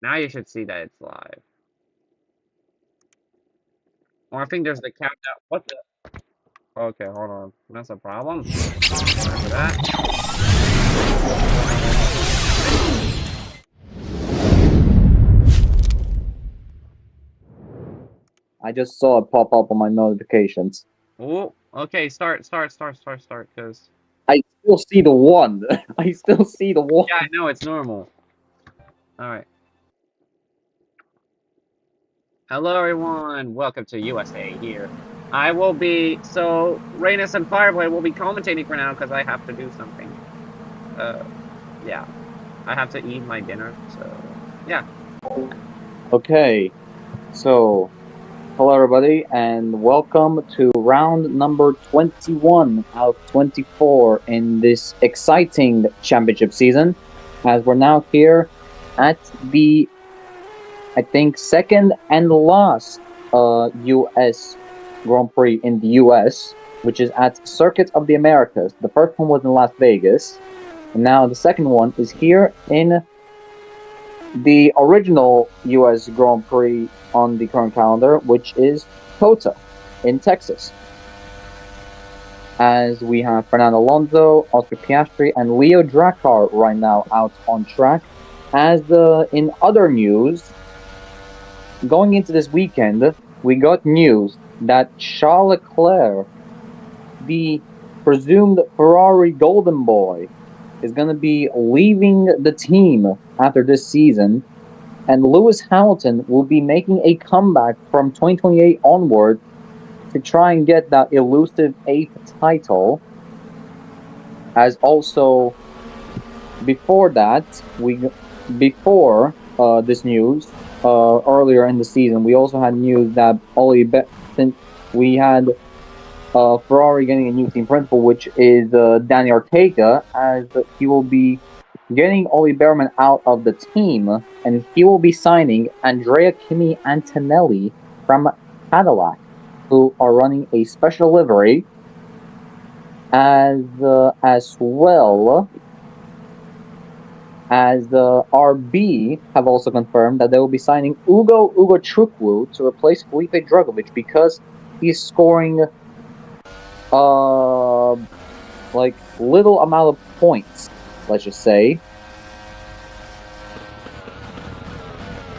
Now you should see that it's live. Or I think there's the countdown. What the? Okay, hold on. That's a problem. Sorry for that. I just saw it pop up on my notifications. Oh, okay. Start. Cause I still see the one. I still see the one. yeah, I know it's normal. All right. Hello, everyone. Welcome to USA here. I will be Rainus and Fireblade will be commentating for now because I have to do something. Uh, yeah, I have to eat my dinner. So yeah. Okay, so hello everybody, and welcome to round number 21 out of 24 in this exciting championship season. As we're now here at the, I think, second and last US Grand Prix in the US, which is at Circuit of the Americas. The first one was in Las Vegas, and now the second one is here in the original US Grand Prix on the current calendar, which is COTA in Texas. As we have Fernando Alonso, Oscar Piastri, and Leo Drakkar right now out on track. As in other news, going into this weekend, we got news that Charles Leclerc, the presumed Ferrari Golden Boy, is going to be leaving the team after this season, and Lewis Hamilton will be making a comeback from 2028 onward to try and get that elusive 8th title. As also before that, before this news, earlier in the season, we also had news that since we had Ferrari getting a new team principal, which is Danny Ortega, as he will be getting Oli Behrman out of the team, and he will be signing Andrea Kimi Antonelli from Cadillac, who are running a special livery, as well as the RB have also confirmed that they will be signing Ugo Chukwu to replace Felipe Drugovich because he's scoring like little amount of points, let's just say.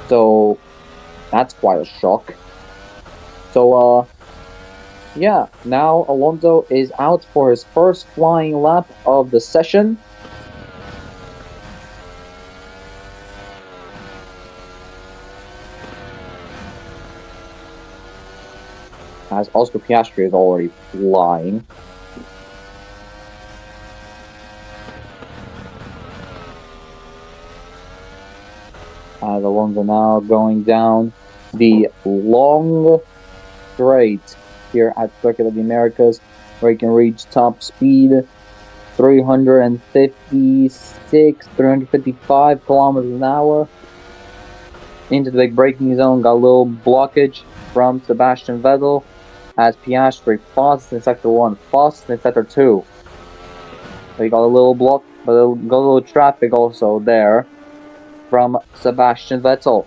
So that's quite a shock. So yeah, now Alonso is out for his first flying lap of the session. As Oscar Piastri is already flying. As Alonso now going down the long straight here at Circuit of the Americas, where he can reach top speed 355 kilometers an hour. Into the big braking zone, got a little blockage from Sebastian Vettel as Piastri fastest in sector 1, fastest in sector 2. So you got a little block, but got a little traffic also there from Sebastian Vettel,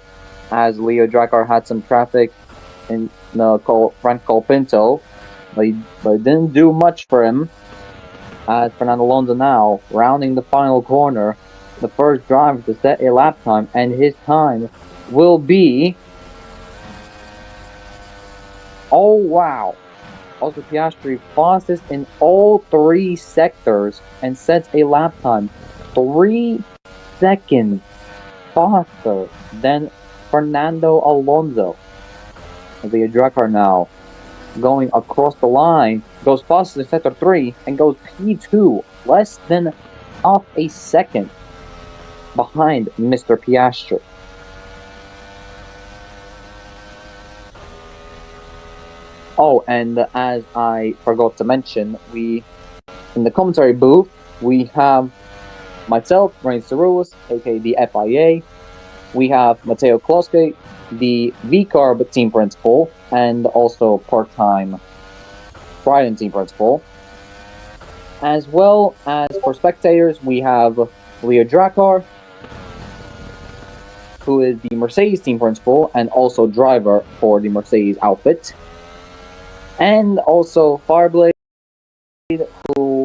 as Leo Drakkar had some traffic in Frank Colpinto, but it didn't do much for him. As Fernando Alonso now rounding the final corner, the first driver to set a lap time, and his time will be, oh wow, Oscar Piastri fastest in all 3 sectors and sets a lap time 3 seconds faster than Fernando Alonso. The Drakkar now going across the line, goes fastest in sector 3 and goes P2, less than half a second behind Mr. Piastri. Oh, and as I forgot to mention, in the commentary booth, we have myself, Reigns Cerullis, aka the FIA. We have Matteo Kloske, the VCARB team principal, and also part-time Trident team principal. As well as for spectators, we have Leo Drakkar, who is the Mercedes team principal and also driver for the Mercedes outfit. And also Fireblade, who,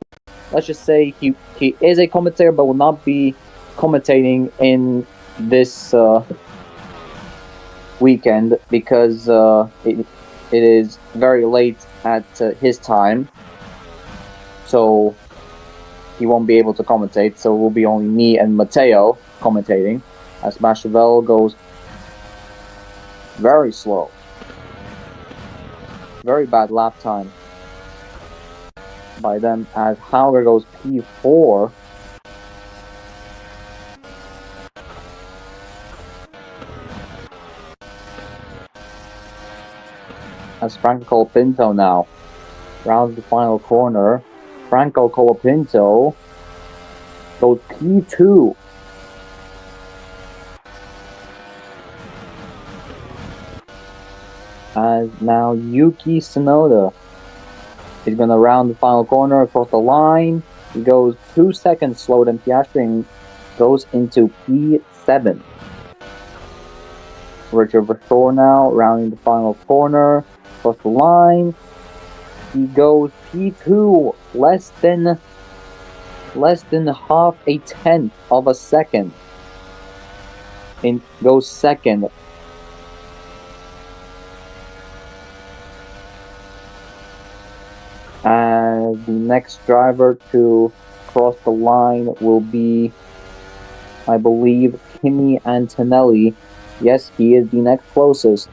let's just say, he is a commentator but will not be commentating in this weekend because it is very late at his time. So he won't be able to commentate, so it will be only me and Matteo commentating, as Machiavelli goes very slow. Very bad lap time by them, as Hauger goes P4. As Franco Colapinto now rounds the final corner. Franco Colapinto goes P2. As now Yuki Tsunoda is going to round the final corner across the line. He goes 2 seconds slower than Piastri and goes into P7. Richard Verstore now rounding the final corner across the line. He goes P2, less than half a tenth of a second. And goes second. And the next driver to cross the line will be, I believe, Kimi Antonelli. Yes, he is the next closest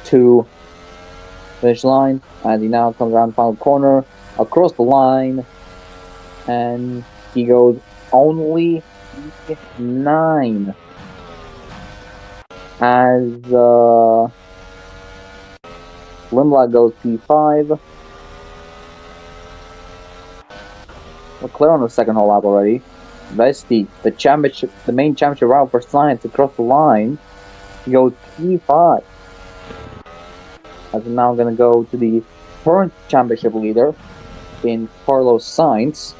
to finish line, and he now comes around the final corner across the line, and he goes only P9 as Limblad goes P5. McLaren on the second whole lap already. Vesti, the main championship rival for Science, across the line. He goes P5. As we're now going to go to the current championship leader in Carlos Sainz.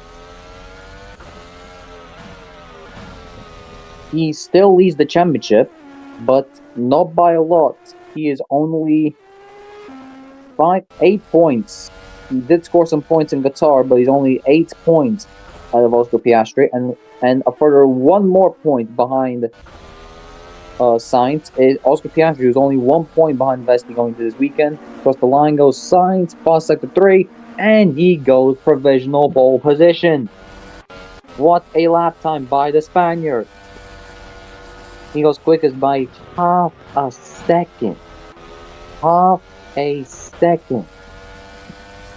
He still leads the championship, but not by a lot. He is only 8 points. He did score some points in Qatar, but he's only 8 points out of Oscar Piastri, and a further 1 more point behind Sainz is Oscar Piastri, who's only 1 point behind Vesti going to this weekend. Across the line goes Sainz, past sector 3, and he goes provisional pole position. What a lap time by the Spaniard. He goes quickest by half a second. Half a second.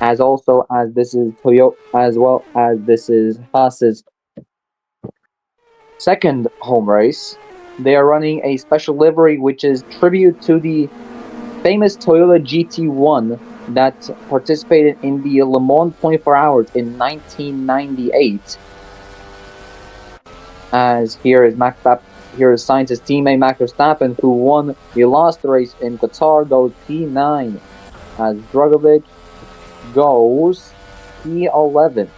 As this is Toyota, as well as this is Haas's second home race. They are running a special livery which is tribute to the famous Toyota GT1 that participated in the Le Mans 24 Hours in 1998. As here is Sainz's teammate Max Verstappen, who won the last race in Qatar, goes P9. As Dragovic goes P11.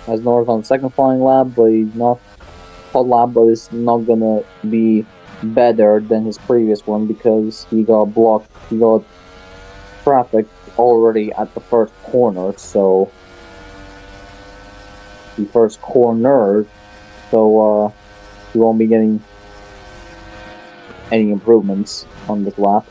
As Norris on the second flying lap, but he's not hot lap, but it's not gonna be better than his previous one because he got blocked. He got traffic already at the first corner, so he won't be getting any improvements on this lap.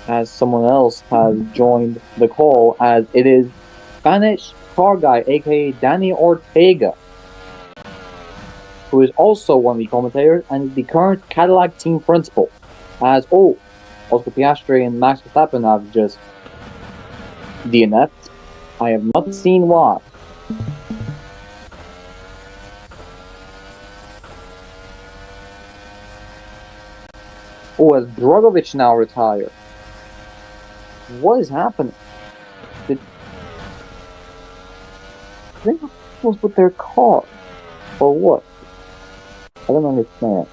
as someone else has joined the call, as it is Spanish car guy, aka Danny Ortega, who is also one of the commentators and is the current Cadillac team principal. As Oscar Piastri and Max Verstappen have just DNF'd. I have not seen why. Has Drogovic now retired? What is happening? Did they have problems with their car? Or what? I don't understand.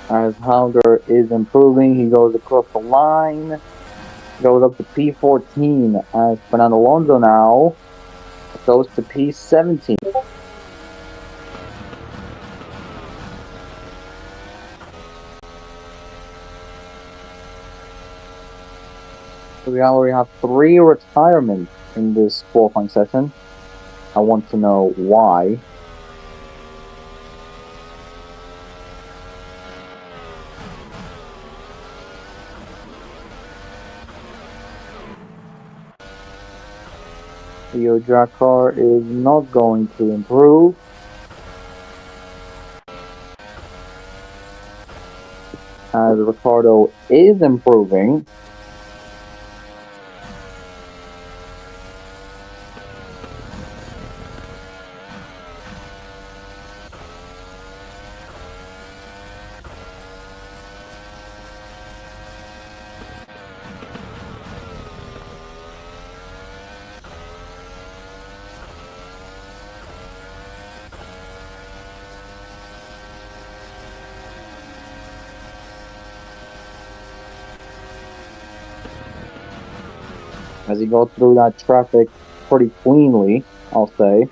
As Hauger is improving, he goes across the line, goes up to P14, as Fernando Alonso now goes to P17. So we already have 3 retirements in this qualifying session. I want to know why. Leo Drakkar is not going to improve. As Ricciardo is improving. As he goes through that traffic pretty cleanly, I'll say.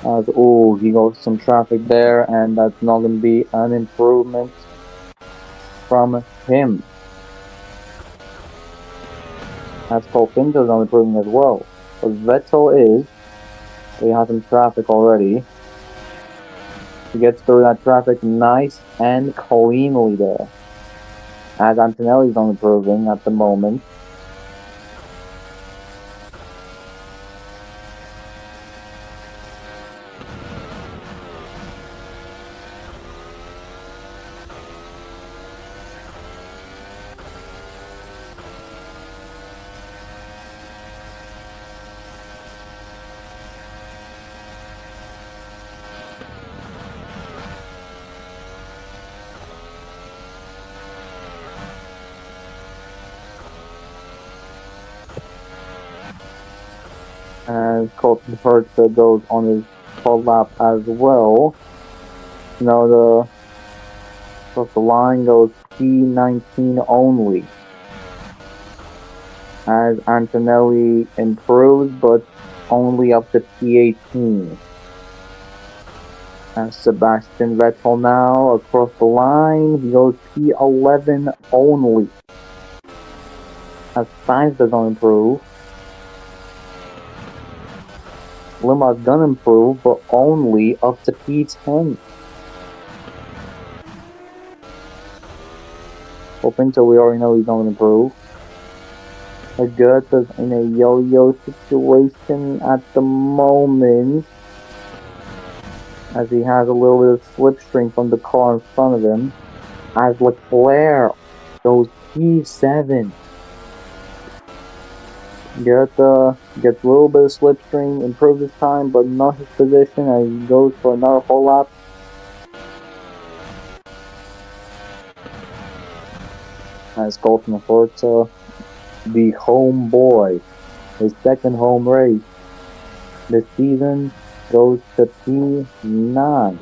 As, he goes some traffic there, and that's not going to be an improvement from him. As Colpinto's not improving as well. But Vettel is. He has some traffic already. He gets through that traffic nice and cleanly there. As Antonelli's not improving at the moment. And Colton Herta goes on his 12 lap as well. Now the line goes P19 only. As Antonelli improves, but only up to P18. As Sebastian Vettel now across the line, he goes P11 only. As Sainz doesn't improve. Lima's gonna improve, but only up to P10. Opinto, we already know he's gonna improve. Goethe's in a yo-yo situation at the moment, as he has a little bit of slipstream from the car in front of him. As Leclerc goes P7. Goethe gets a little bit of slipstream, improves his time, but not his position, as he goes for another whole lap. As Colton Herta, the home boy, his second home race this season, goes to P9.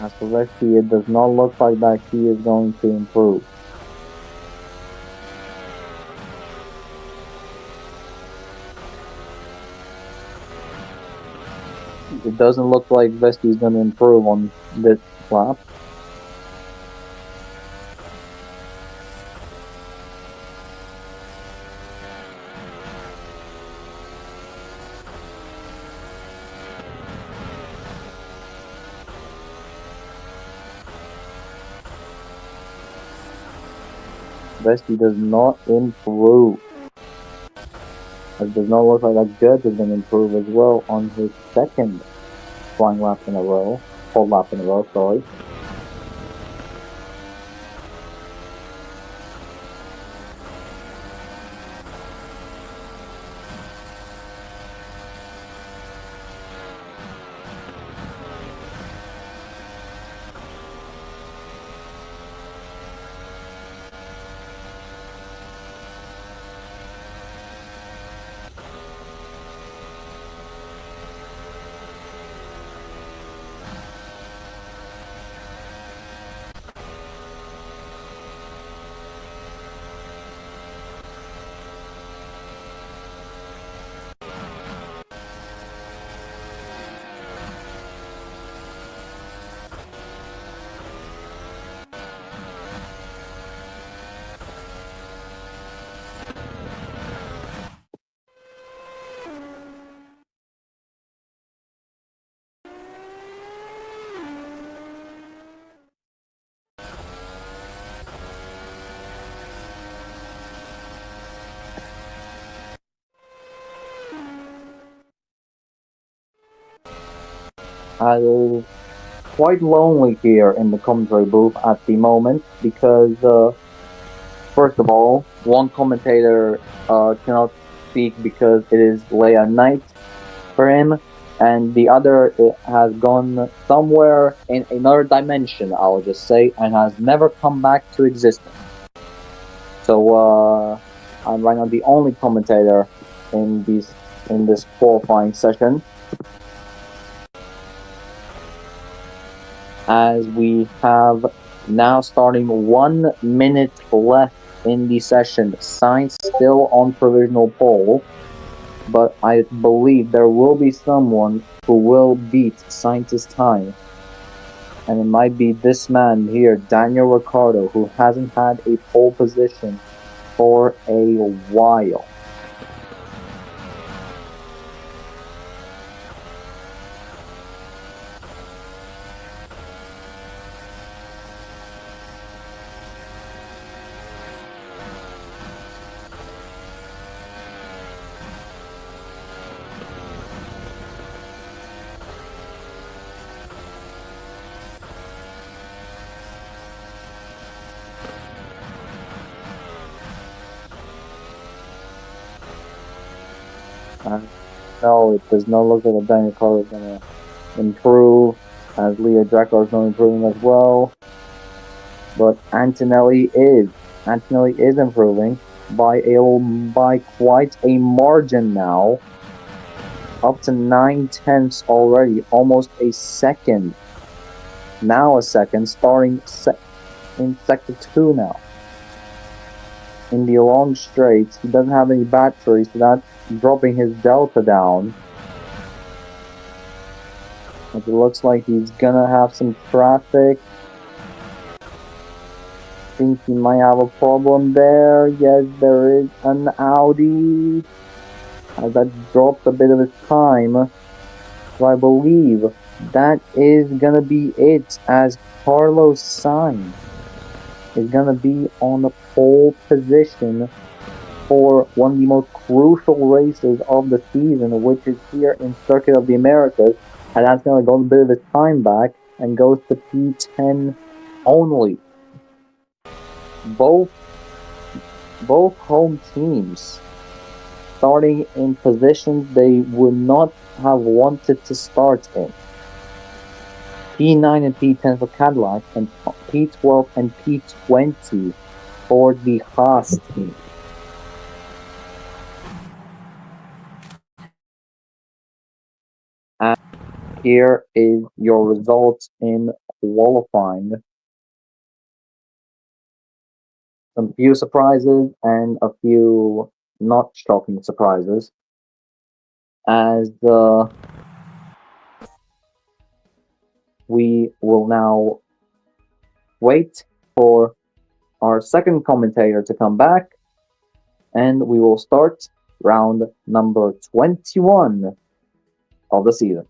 As for Lexi, it does not look like that he is going to improve. It doesn't look like Vesti is going to improve on this lap. Vesti does not improve. It does not look like that Judge is going to improve as well on his second flying lap in a row. Full lap in a row, sorry. It's quite lonely here in the commentary booth at the moment because, first of all, one commentator cannot speak because it is late at night for him, and the other has gone somewhere in another dimension, I will just say, and has never come back to existence. So I'm right now the only commentator in this qualifying session. As we have now starting 1 minute left in the session. Sainz still on provisional pole, but I believe there will be someone who will beat Sainz's time. And it might be this man here, Daniel Ricciardo, who hasn't had a pole position for a while. No, it does not look like Daniel Ricciardo is going to improve, as Leo Draco is not improving as well. But Antonelli is improving by quite a margin now, up to 9/10 already, almost a second. Now a second, starting in sector 2 now. In the long straight, he doesn't have any battery, so that's dropping his delta down. It looks like he's gonna have some traffic. Think he might have a problem there. Yes, there is an Audi. As that dropped a bit of his time. So I believe that is gonna be it, as Carlos Sainz is gonna be on the pole position for one of the most crucial races of the season, which is here in Circuit of the Americas, and that's gonna go a bit of his time back and goes to P10 only. Both home teams starting in positions they would not have wanted to start in. P9 and P10 for Cadillac, and P12 and P20 for the Haas team. And here is your results in qualifying. Some few surprises and a few not shocking surprises. As we will now wait for our second commentator to come back, and we will start round number 21 of the season.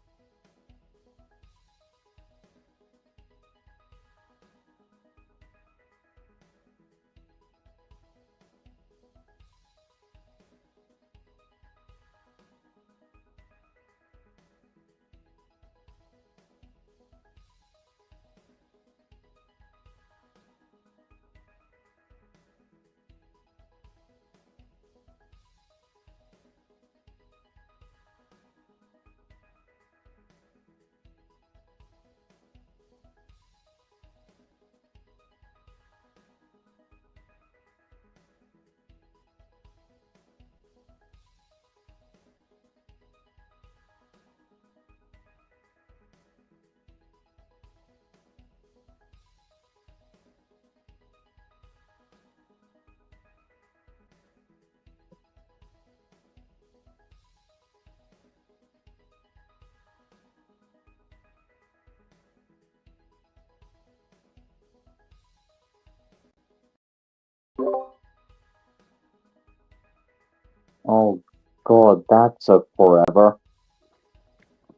Oh god, that took forever.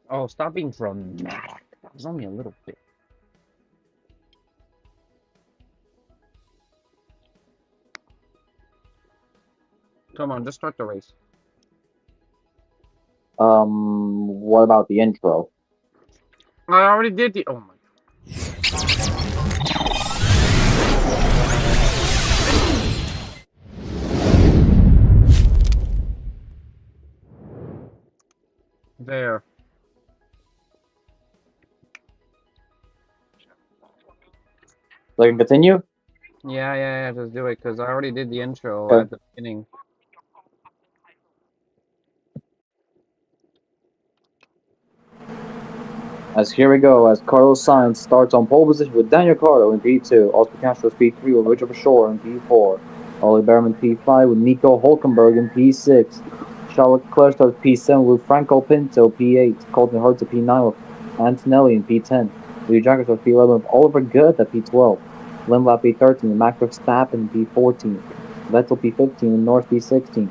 Oh, stop being dramatic. That was only a little bit. Come on, just start the race. What about the intro? I already did the. Oh my. There. So I can continue? Yeah, just do it, because I already did the intro Okay. at the beginning. As here we go, as Carlos Sainz starts on pole position with Daniel Ricciardo in P2, Oscar Castro P3 with Richard Verschoor in P4, Ollie Behrman P5 with Nico Hulkenberg in P6, Charles Leclerc starts P7 with Franco Pinto P8, Colton Herta P9 with Antonelli in P10, Lee Jacker starts P11 with Oliver Goethe at P12, Lindblad P13 with Max Verstappen P14, Vettel P15 and Norris P16,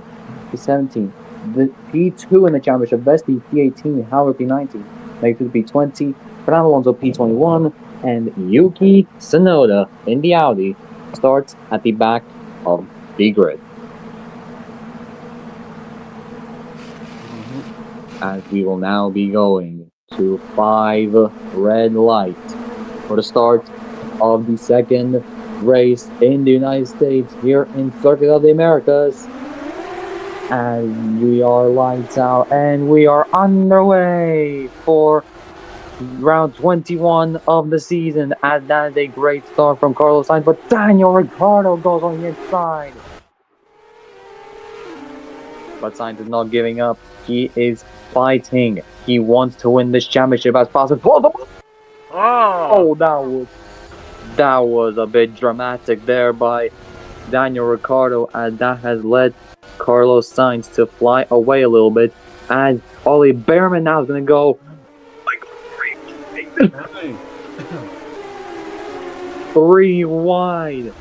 P17, the P2 in the championship, Vesti P18, Howard P19, makes it P20, Fernando Alonso P21, and Yuki Tsunoda in the Audi starts at the back of the grid. As we will now be going to 5 red lights for the start of the second race in the United States here in Circuit of the Americas. And we are lights out and we are underway for round 21 of the season, and that is a great start from Carlos Sainz, but Daniel Ricciardo goes on the inside. But Sainz is not giving up. He is fighting. He wants to win this championship as fast as possible. Oh, that was a bit dramatic there by Daniel Ricciardo, and that has led Carlos Sainz to fly away a little bit. And Ollie Behrman now is going to go 3 wide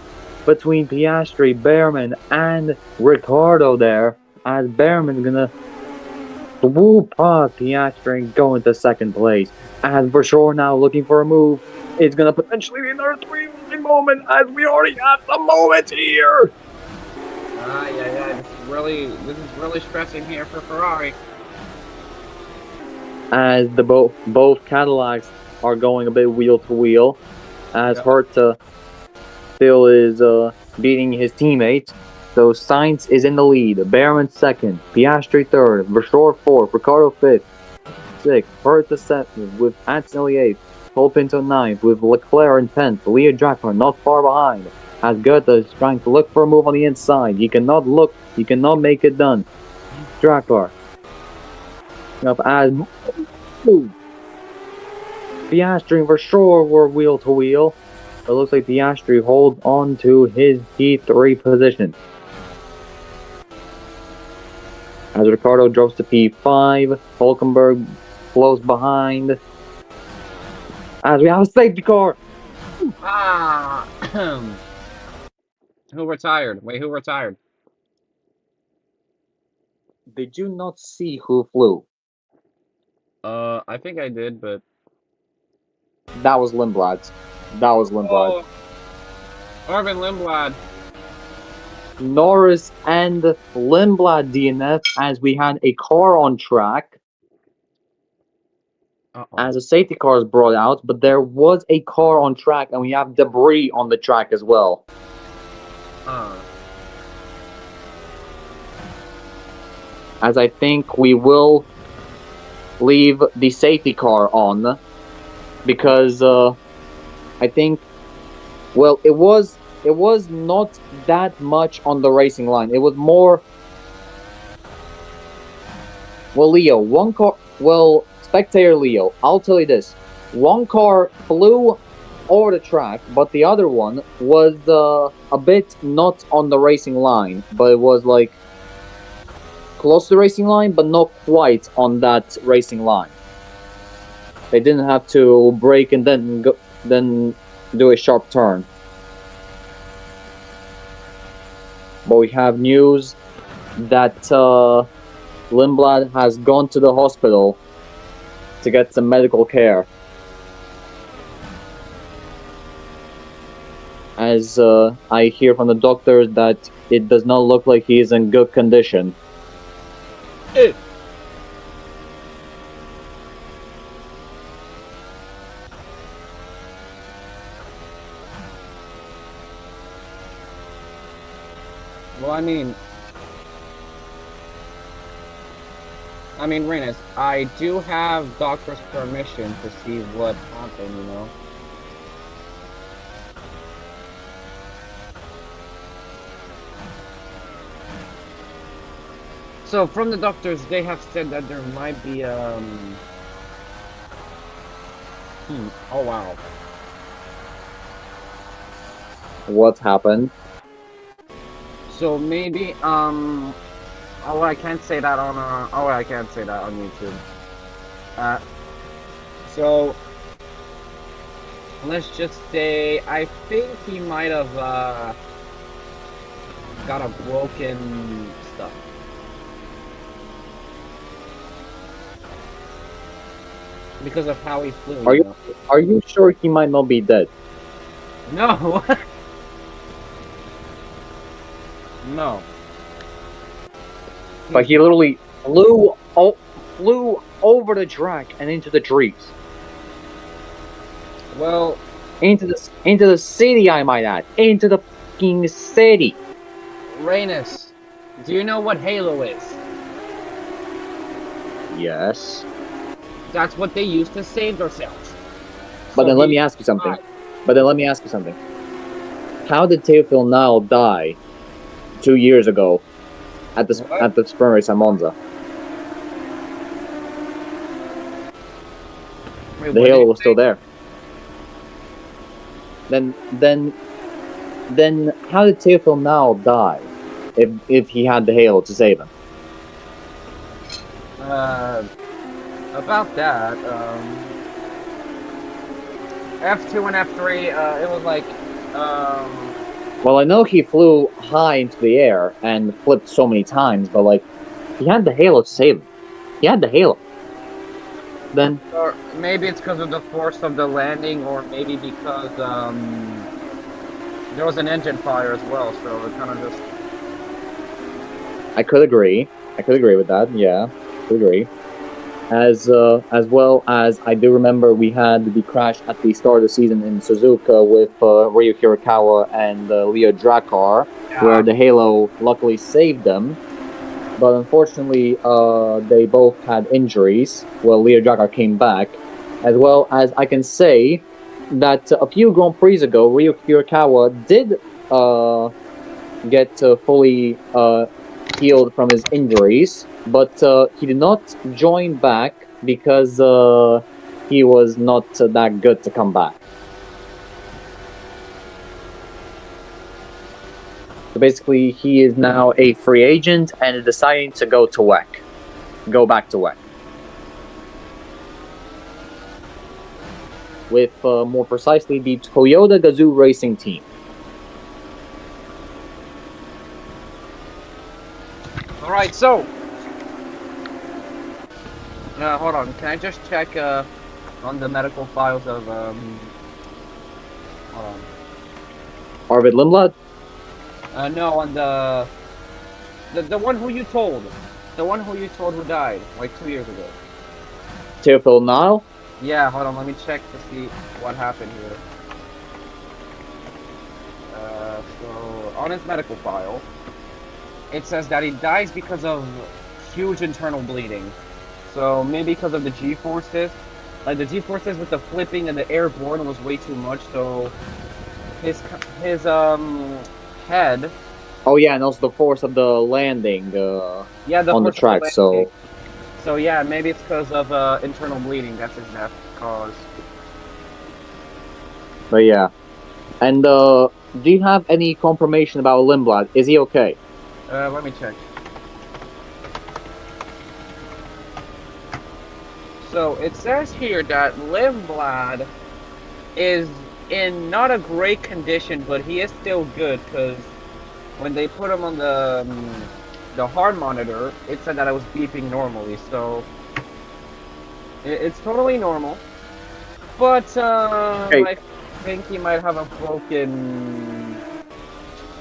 between Piastri, Behrman, and Ricciardo there, as Behrman's gonna swoop past Piastri and go into second place. And Verschoor now looking for a move. It's gonna potentially be another 3 wide moment, as we already have the moment here. This is really stressing here for Ferrari. As the both Cadillacs are going a bit wheel to wheel, as Herta still is beating his teammates. So Sainz is in the lead, Behrman second, Piastri third, Verschoor fourth, Ricciardo fifth, sixth, Herta seventh, with Antonelli eighth, Colpinto ninth, with Leclerc in 10th, Leo Drakkar not far behind, as Goethe is trying to look for a move on the inside. He cannot make it done. Drakkar up as Piastri and Verschoor were wheel to wheel. It looks like Piastri holds on to his P3 position. As Ricciardo drops to P5, Hulkenberg flows behind. as we have a safety car. Ah! Who retired? Wait, who retired? Did you not see who flew? I think I did, but... That was Lindblad. That was Lindblad. Oh! Arvin Lindblad. Norris and Lindblad DNF as we had a car on track Uh-oh. as a safety car is brought out, but there was a car on track and we have debris on the track as well. As I think we will leave the safety car on because I think, well, it was not that much on the racing line. It was more, well, Leo, one car, well, spectator Leo, I'll tell you this. One car flew over the track, but the other one was a bit not on the racing line, but it was like close to the racing line, but not quite on that racing line. They didn't have to brake and then do a sharp turn. But we have news that Lindblad has gone to the hospital to get some medical care. As I hear from the doctors that it does not look like he is in good condition. Well, I mean, Reynolds, I do have doctor's permission to see what happened, you know? So, from the doctors, they have said that there might be, oh, wow. What happened? So, maybe, oh, I can't say that on, oh, I can't say that on YouTube. So, let's just say, I think he might have, got a broken stuff. Because of how he flew. Are you sure he might not be dead? No. No. But he literally flew over the track and into the trees. Well, into the city, I might add. Into the fucking city. Reynes, do you know what Halo is? Yes. That's what they use to save themselves. But then let me ask you something. How did Teofil Nile die 2 years ago at the sprint race at Monza? Wait, the Halo was still there. Then how did Teofil Nile die if he had the Halo to save him? About that, F2 and F3, it was like, Well, I know he flew high into the air and flipped so many times, but like, he had the Halo to save him. He had the Halo. Then, or maybe it's because of the force of the landing, or maybe because there was an engine fire as well, so it kind of just. I could agree with that. Yeah, I could agree. As well as I do remember, we had the crash at the start of the season in Suzuka with Ryo Hirakawa and Leo Drakkar, where the Halo luckily saved them. But unfortunately, they both had injuries. Well, Leo Drakkar came back, as well as I can say that a few Grand Prix ago, Ryo Hirakawa did get fully healed from his injuries, but he did not join back because he was not that good to come back. So basically, he is now a free agent and is deciding to go to WEC. Go back to WEC. with more precisely the Toyota Gazoo Racing Team. All right, so hold on. Can I just check on the medical files of hold on. Arvid Lindblad? No, on the one who you told, who died like 2 years ago. Theophil Nile? Yeah, hold on. Let me check to see what happened here. So on his medical file, it says that he dies because of huge internal bleeding. So maybe because of the G-forces. Like the G-forces with the flipping and the airborne was way too much, so his head. Oh yeah, and also the force of the landing Yeah, the on the force of the track, so... So yeah, maybe it's because of internal bleeding. That's his death cause. But yeah. And do you have any confirmation about Lindblad? Is he okay? Let me check. So it says here that Lindblad is in not a great condition, but he is still good because when they put him on the heart monitor, it said that I was beeping normally. So it's totally normal. But Okay. I think he might have a broken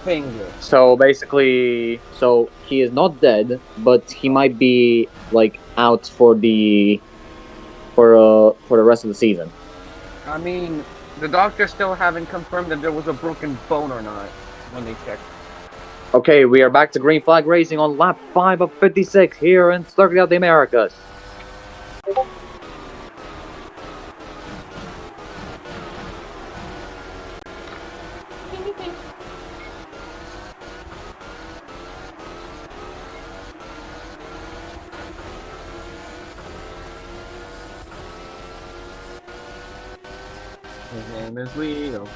finger. So basically, so he is not dead, but he might be like out for the rest of the season. I mean, the doctors still haven't confirmed that there was a broken bone or not when they checked. Okay, we are back to green flag racing on lap 5 of 56 here in Circuit of the Americas. His name is Leo.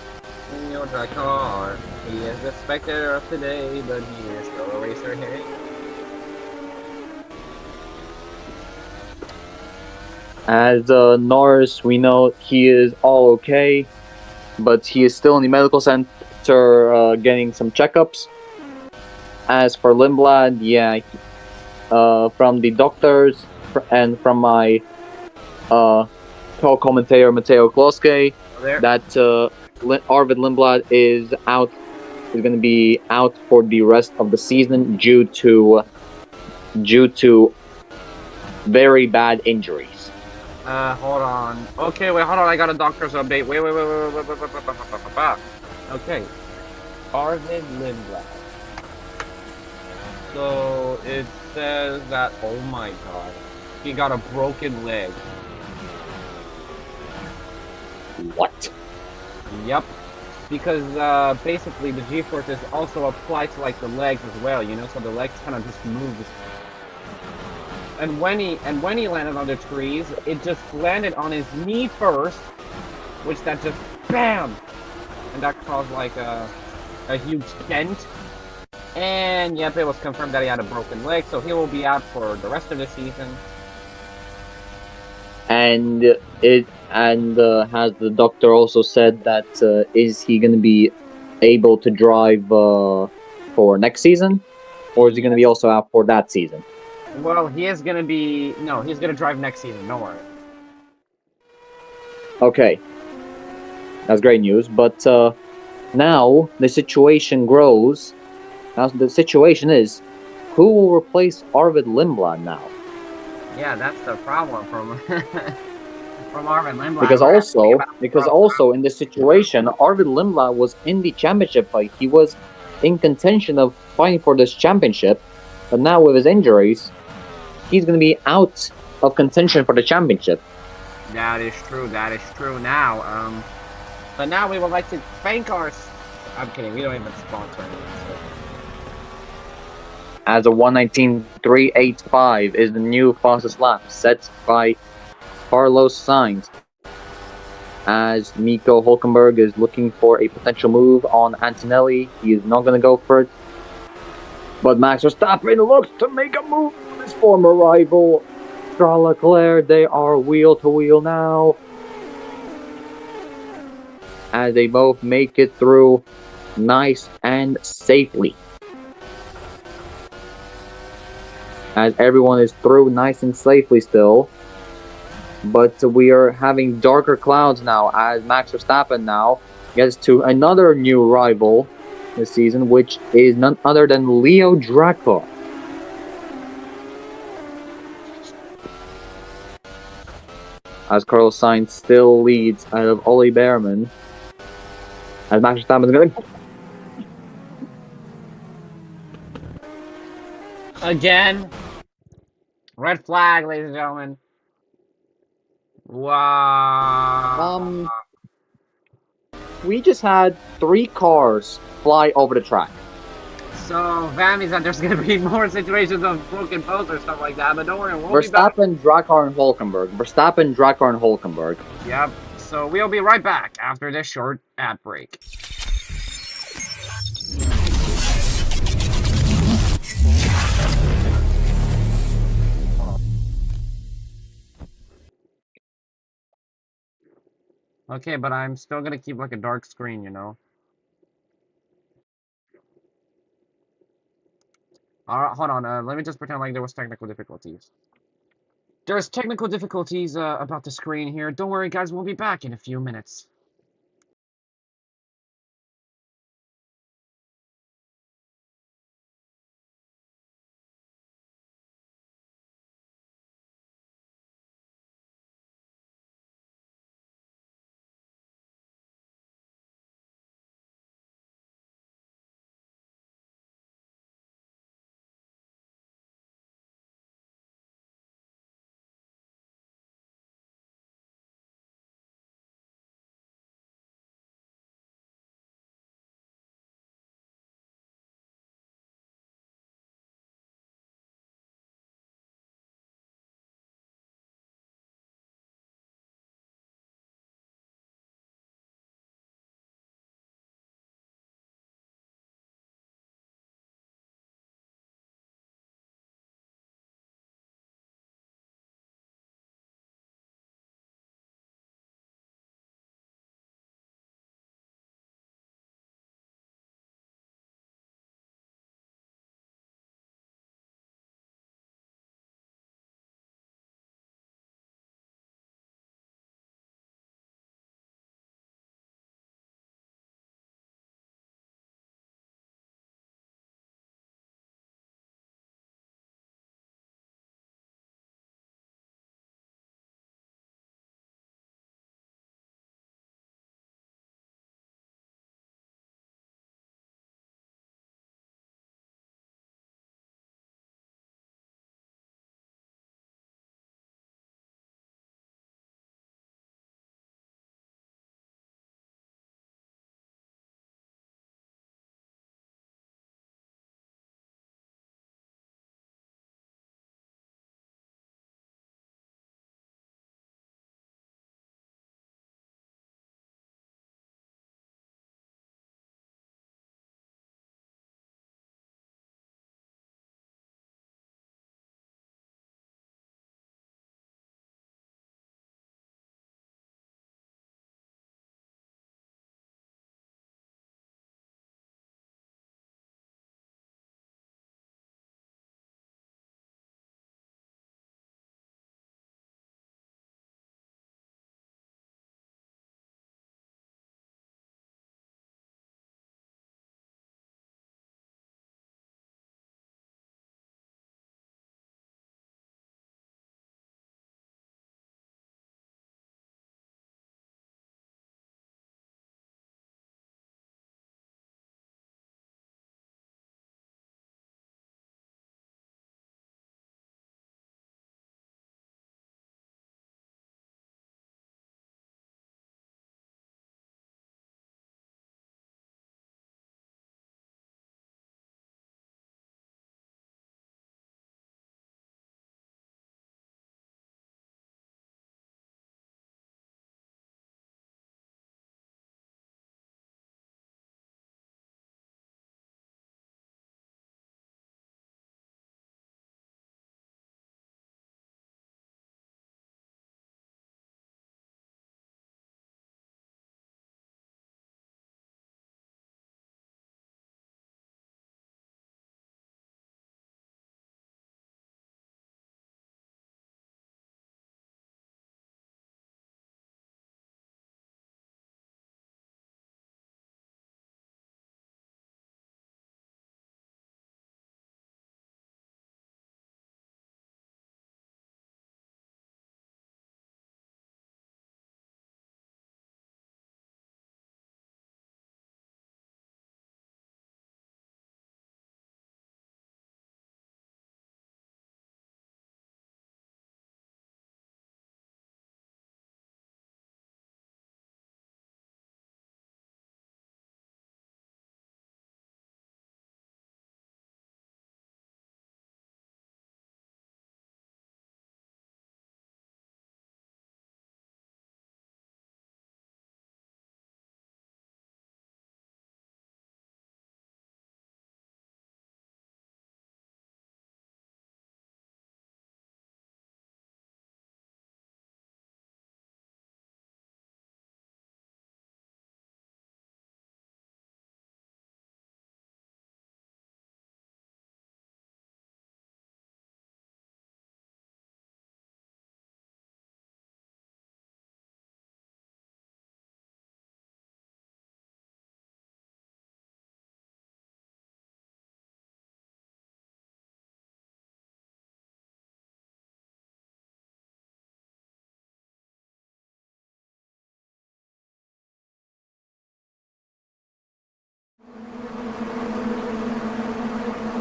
Leo Dracar. He is the spectator of today, but he is still a racer. Hey. As Norris, we know he is all okay, but he is still in the medical center getting some checkups. As for Lindblad, yeah, from the doctors and from my co-commentator Mateo Kloske, that Arvid Lindblad is going to be out for the rest of the season due to very bad injuries. Hold on. Okay, wait, hold on. I got a doctor's update. Wait. Okay. Arvid Lindblad. So it says that, oh my god, he got a broken leg. What? Yep. Because basically the G-forces also apply to like the legs as well, you know, so the legs kind of just moves. And when he landed on the trees, it just landed on his knee first, which that just BAM! And that caused like a huge dent. And yep, it was confirmed that he had a broken leg, so he will be out for the rest of the season. And has the doctor also said that is he going to be able to drive for next season, or is he going to be also out for that season? Well, he's going to drive next season, don't worry. Okay. That's great news, but now the situation grows. Now the situation is, who will replace Arvid Lindblad now? Yeah, that's the problem from from Arvid Lindblad. Because also in this situation, Arvid Lindblad was in the championship fight. He was in contention of fighting for this championship, but now with his injuries, he's going to be out of contention for the championship. That is true. Now, but now we would like to thank our... I'm kidding, we don't even sponsor anyone, so... As a 1:19.385 is the new fastest lap, set by Carlos Sainz. As Nico Hulkenberg is looking for a potential move on Antonelli, he is not going to go for it. But Max Verstappen looks to make a move on his former rival, Charles Leclerc. They are wheel to wheel now. as they both make it through nice and safely. As everyone is through nice and safely still. But we are having darker clouds now as Max Verstappen now gets to another new rival this season, which is none other than Leo Drakkar. As Carlos Sainz still leads out of Ollie Behrman. As Max Verstappen is going to... Again. Red flag, ladies and gentlemen. Wow. We just had 3 cars fly over the track. So that means that there's gonna be more situations of broken posts or stuff like that, but don't worry, we'll be back. Verstappen, Drakkar, and Hulkenberg. Verstappen, Drakkar, and Hulkenberg. Yep. So we'll be right back after this short ad break. Okay, but I'm still gonna keep like a dark screen, you know? Alright, hold on, let me just pretend like there was technical difficulties. There's technical difficulties about the screen here. Don't worry, guys, we'll be back in a few minutes.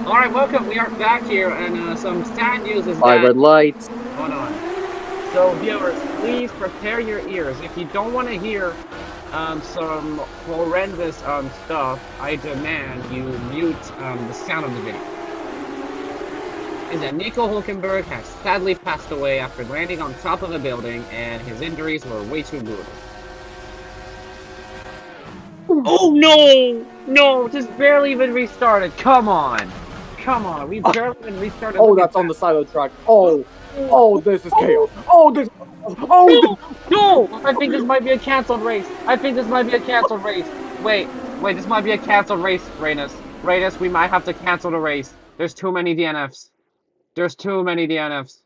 All right, welcome. We are back here, and some sad news is 5 that. red lights. Hold on. So, viewers, please prepare your ears. If you don't want to hear some horrendous stuff, I demand you mute the sound of the video. Is that Nico Hulkenberg has sadly passed away after landing on top of a building, and his injuries were way too brutal. Oh no! No, just barely even restarted. Come on! Come on, we barely even restarted. Oh, Look at that's on that. the side of the track. Oh, this is chaos. Oh, this. No! No! I think this might be a canceled race. I think this might be a canceled race. Wait, this might be a canceled race, Reynes. Reynes, we might have to cancel the race. There's too many DNFs. There's too many DNFs.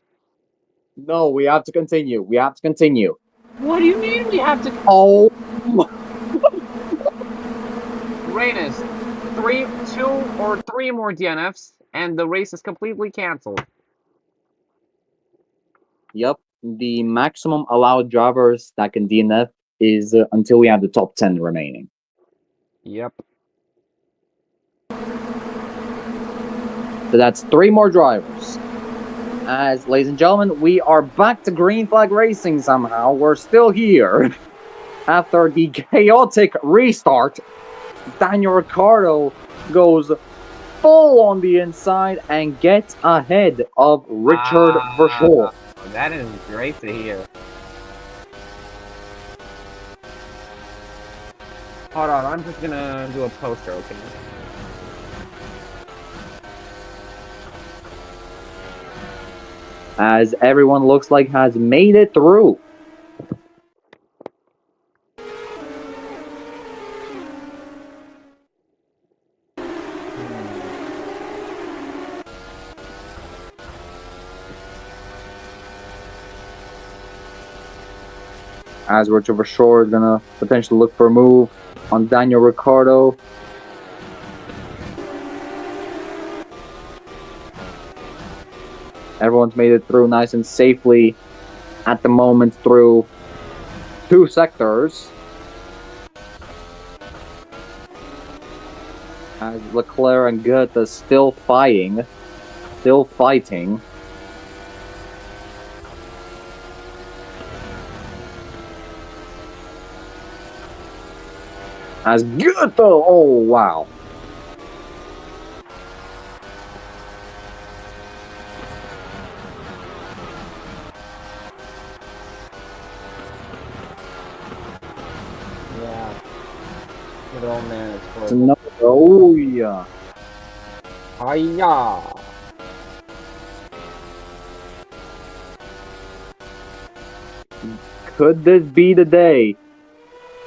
No, we have to continue. We have to continue. What do you mean we have to? Oh. Reynes, two or three more DNFs, and the race is completely canceled. Yep. The maximum allowed drivers that can DNF is until we have the top 10 remaining. Yep. So that's 3 more drivers. As, ladies and gentlemen, we are back to green flag racing somehow. We're still here. After the chaotic restart, Daniel Ricciardo goes full on the inside and gets ahead of Richard Verschoor. That is great to hear. Hold on, I'm just gonna do a poster, okay? As everyone looks like has made it through. As Richard Verschoor is gonna potentially look for a move on Daniel Ricciardo. Everyone's made it through nice and safely at the moment through 2 sectors. As Leclerc and Goethe still fighting. As Goethe, oh wow. Yeah. Good old man, it's It's another, oh yeah. Hiya! Could this be the day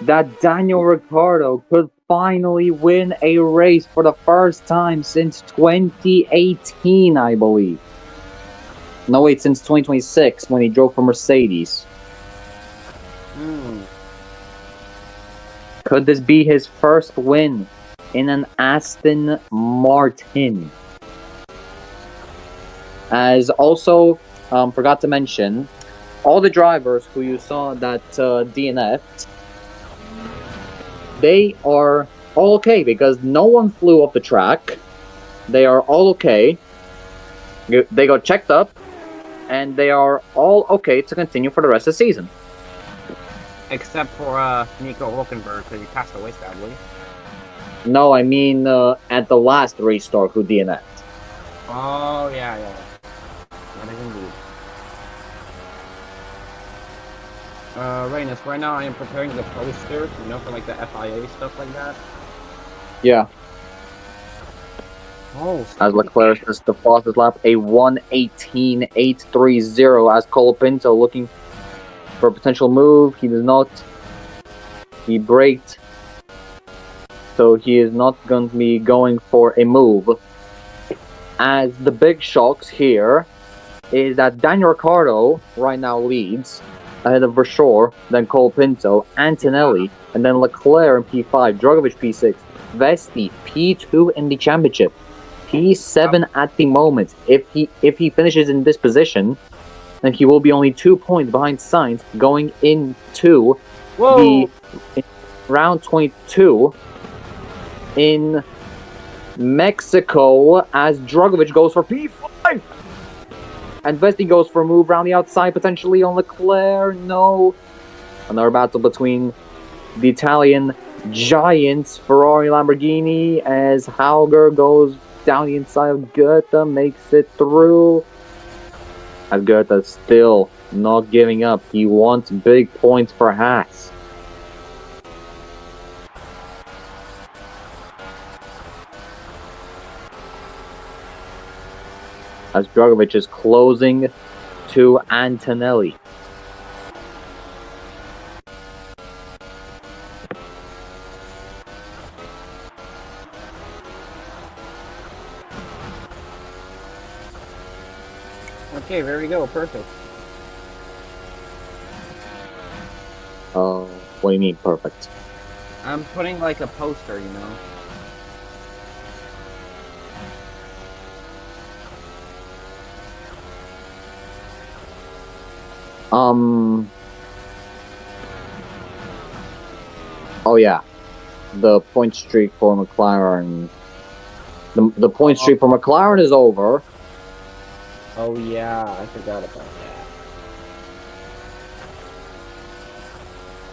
that Daniel Ricciardo could finally win a race for the first time since 2018, I believe? No, wait, since 2026 when he drove for Mercedes. Could this be his first win in an Aston Martin? As also, forgot to mention, all the drivers who you saw that DNF'd, they are all okay because no one flew off the track. They are all okay. They got checked up, and they are all okay to continue for the rest of the season. Except for Nico Hulkenberg, because he passed away sadly. No, I mean at the last restart who DNF'd. Oh, yeah. That is indeed. Reynes, right now I am preparing the poster, for like the FIA stuff like that. Yeah. Oh, As Leclerc is the fastest lap, a 1:18.830. As Colapinto looking for a potential move, he does not. He braked, so he is not going to be going for a move. As the big shocks here is that Daniel Ricciardo right now leads ahead of Verschoor, then Colapinto, Antonelli, and then Leclerc in P5, Drogovic P6, Vesti P2 in the championship. P7 at the moment. If he finishes in this position, then he will be only 2 points behind Sainz going into the round 22 in Mexico as Drugovich goes for P5. And Vesti goes for a move around the outside, potentially on Leclerc. No. Another battle between the Italian giants, Ferrari Lamborghini, as Hauger goes down the inside of Goethe, makes it through. As Goethe still not giving up. He wants big points for Haas. As Drugovich is closing to Antonelli. Okay, there we go. Perfect. What do you mean, perfect? I'm putting like a poster, you know. Oh yeah, the point streak for McLaren. The point streak for McLaren is over. Oh yeah, I forgot about that.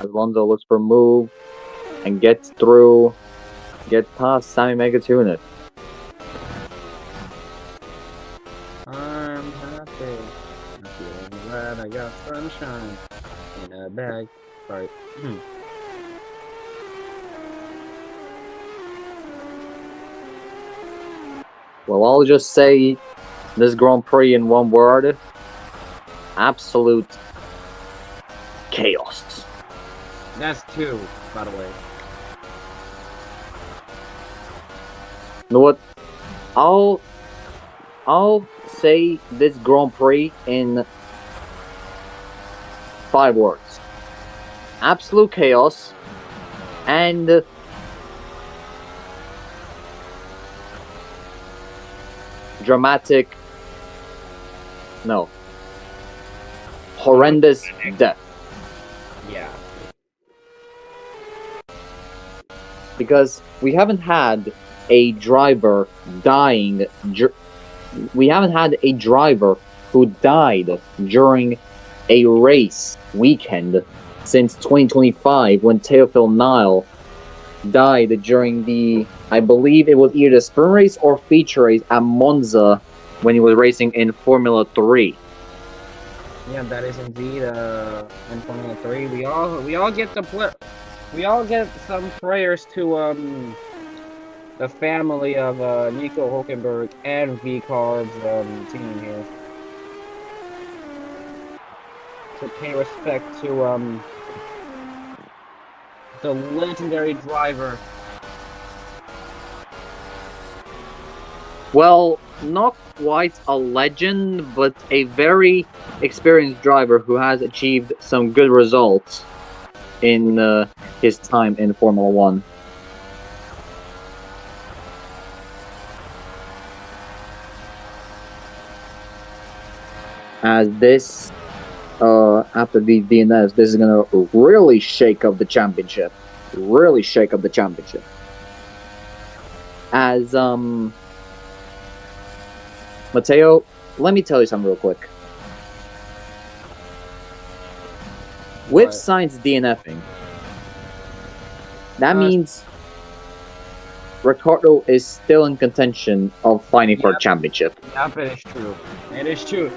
Alonso looks for a move and gets through, gets past Sammy Megatunit. I'm happy. I'm feeling glad I got sunshine in a bag. Sorry. Well, I'll just say this Grand Prix in one word: absolute chaos. That's two, by the way. You know what? I'll say this Grand Prix in 5 words: absolute chaos and dramatic. No. Horrendous death. Yeah. Because we haven't had a driver dying. We haven't had a driver who died during a race weekend since 2025 when Teofil Nile died during the, I believe it was either the sprint race or feature race at Monza when he was racing in Formula 3. Yeah, that is indeed in Formula 3. We all get some prayers to the family of Nico Hulkenberg and V-Carb's team here. To pay respect to the legendary driver. Well, not quite a legend, but a very experienced driver who has achieved some good results in his time in Formula 1. As this, after the DNS, this is going to really shake up the championship. Really shake up the championship. As, Matteo, let me tell you something real quick. With Sainz DNFing, that means Ricciardo is still in contention of fighting for a championship. Yep, it is true. It is true.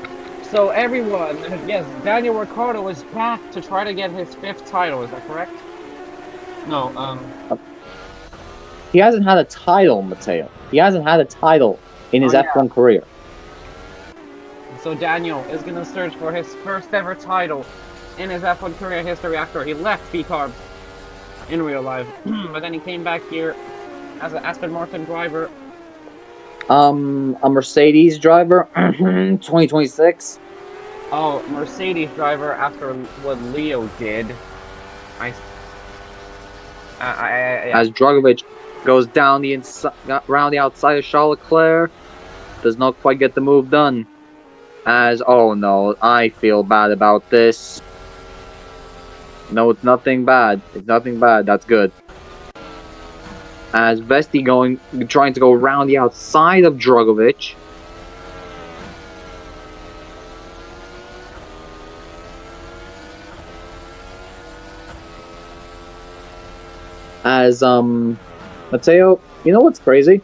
So everyone, yes, Daniel Ricciardo is back to try to get his 5th title. Is that correct? No. He hasn't had a title, Matteo. He hasn't had a title in his F1 career. So Daniel is going to search for his first ever title in his F1 career history after he left V-Carb in real life. But then he came back here as an Aston Martin driver. A Mercedes driver, 2026. Oh, Mercedes driver after what Leo did. As Drugovich goes down the inside, around the outside of Charles Leclerc, does not quite get the move done. As, oh no, I feel bad about this. No, it's nothing bad. It's nothing bad. That's good. as Vesti trying to go around the outside of Drogovic. As Matteo, you know what's crazy?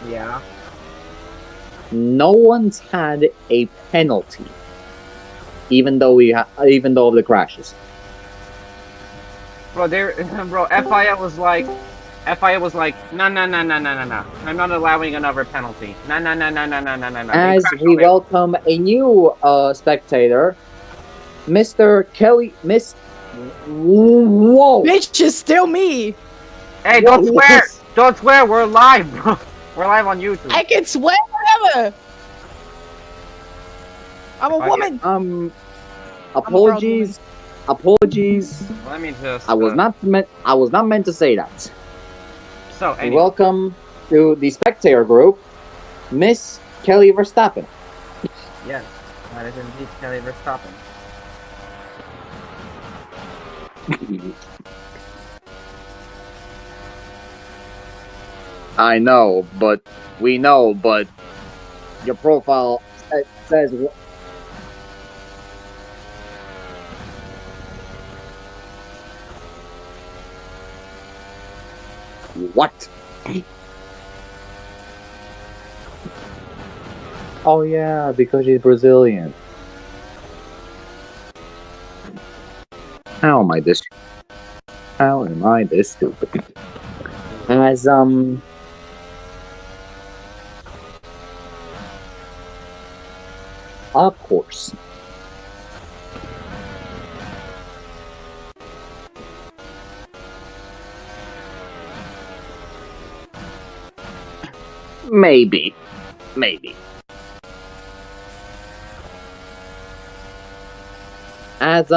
Yeah. No one's had a penalty, even though even though of the crashes. Bro, bro, FIA was like, no, no, no, no, no, no, no. I'm not allowing another penalty. No, no, no, no, no, no, no, no, no. As we welcome a new spectator, Mr. Kelly, Whoa! Bitch, is still me. Hey, don't swear! Don't swear! We're live, bro. We're live on YouTube. I can swear whatever. I'm a woman. Apologies. Apologies. Let me just. I was not meant to say that. So, anyway. Welcome to the spectator group, Miss Kelly Verstappen. Yes, that is indeed Kelly Verstappen. I know, but your profile says what? Oh yeah, because she's Brazilian. How am I this stupid? As of course. Maybe. As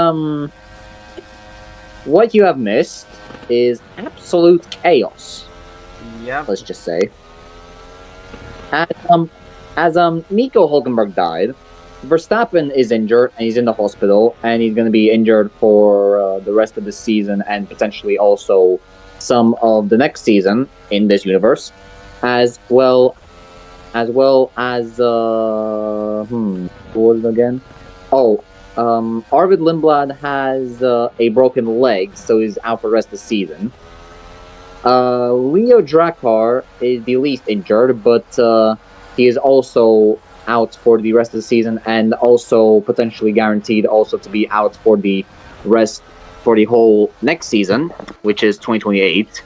what you have missed is absolute chaos. Yep. Let's just say. As Nico Hulkenberg died, Verstappen is injured and he's in the hospital, and he's going to be injured for the rest of the season and potentially also some of the next season in this universe, as well as who was it again? Oh, Arvid Lindblad has a broken leg, so he's out for the rest of the season. Leo Drakkar is the least injured, but he is also out for the rest of the season and also potentially guaranteed also to be out for the whole next season, which is 2028.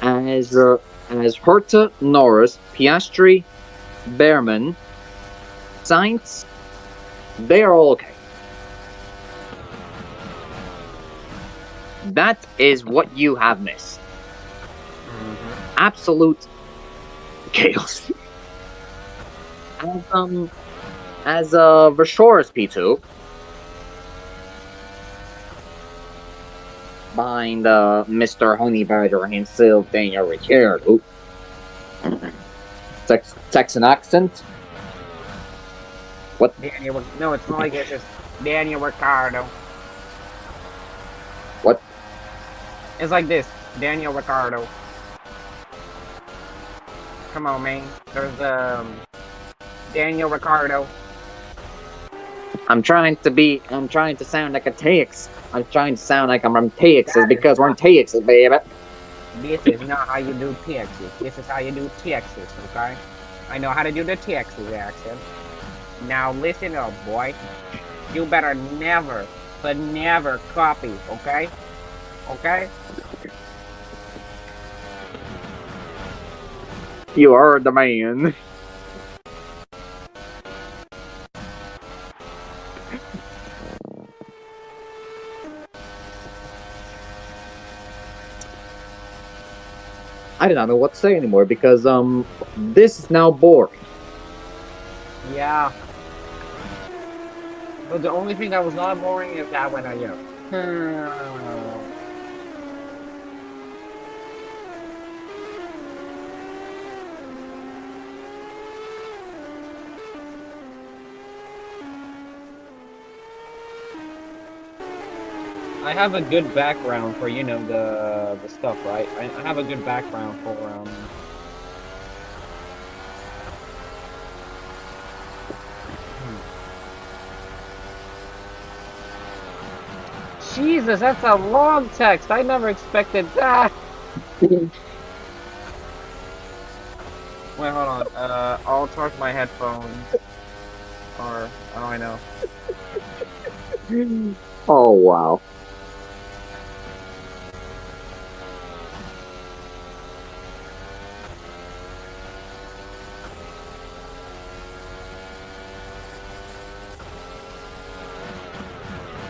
As Herta, Norris, Piastri, Behrman, Sainz, they are all okay. That is what you have missed. Absolute chaos. As Vershore's P2 behind Mr. Honey Badger himself, Daniel Ricciardo. Texan accent. What? No, it's not like it's just Daniel Ricciardo. What? It's like this, Daniel Ricciardo. Come on, man. There's Daniel Ricciardo. I'm trying to sound like a TX. I'm trying to sound like I'm on TXs because we're on TXs, baby. This is not how you do TXs. This is how you do TXs, okay? I know how to do the TXs accent. Now listen up, boy. You better never, but never copy, okay? Okay? You are the man. I do not know what to say anymore because this is now boring. Yeah. But the only thing that was not boring is that when I, I have a good background for, you know, the stuff, right? I have a good background for Jesus, that's a long text. I never expected that. Wait, hold on. I'll charge my headphones. Or, oh, I know. Oh wow.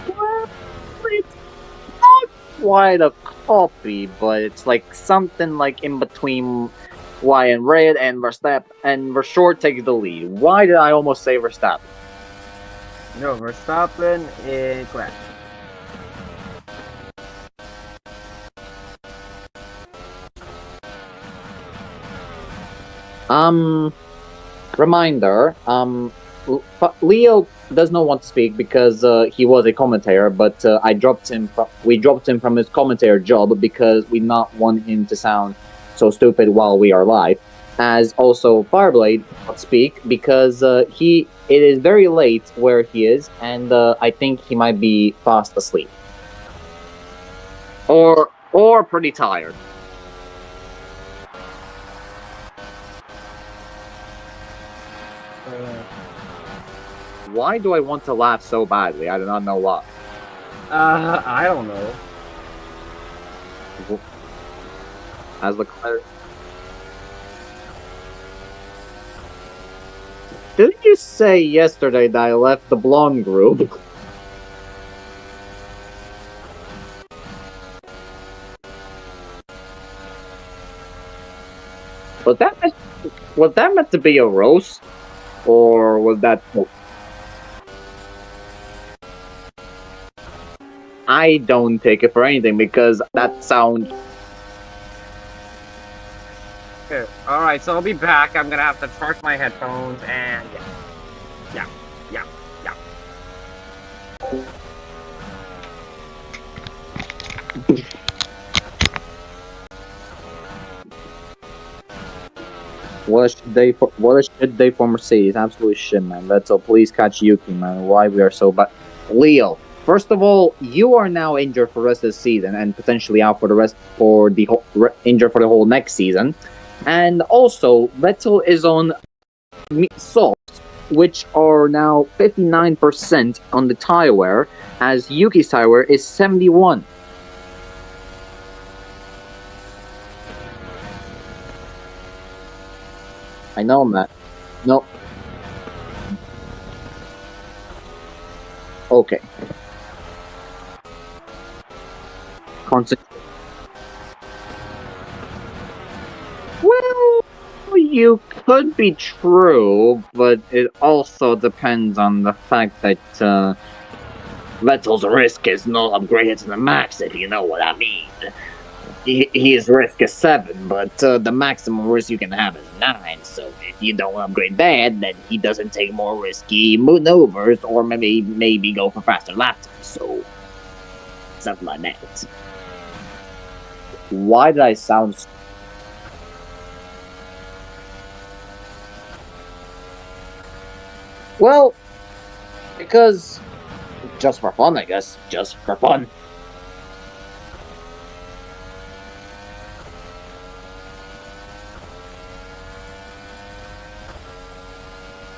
Well, it's not quite a copy, but it's like something like in between Y and Red and Verstappen, and Versor takes the lead. Why did I almost say Verstappen? No, Verstappen is correct. Reminder, Leo does not want to speak because he was a commentator, but I dropped him. We dropped him from his commentator job because we not want him to sound so stupid while we are live. As also Fireblade not speak because it is very late where he is, and I think he might be fast asleep or pretty tired. Why do I want to laugh so badly? I do not know why. I don't know. As the didn't you say yesterday that I left the blonde group? Was that meant to be a roast, or was that? I don't take it for anything because that sounds. Okay. All right, so I'll be back. I'm gonna have to charge my headphones and yeah, yeah, yeah, yeah. What a shit day for Mercedes. Absolutely shit, man. Vettel, please catch Yuki, man. Why we are so bad? Leo, first of all, you are now injured for the rest of the season and potentially out for the rest for the whole, injured for the whole next season. And also, Vettel is on softs, which are now 59% on the tire wear, as Yuki's tire wear is 71. I know, Matt. No. Okay. Concentrate. Well, you could be true, but it also depends on the fact that Vettel's risk is not upgraded to the max, if you know what I mean. His risk is 7, but the maximum risk you can have is 9. So if you don't upgrade that, then he doesn't take more risky maneuvers or maybe go for faster lap times. So something like that. Why did I sound? Well, because just for fun, I guess. Just for fun.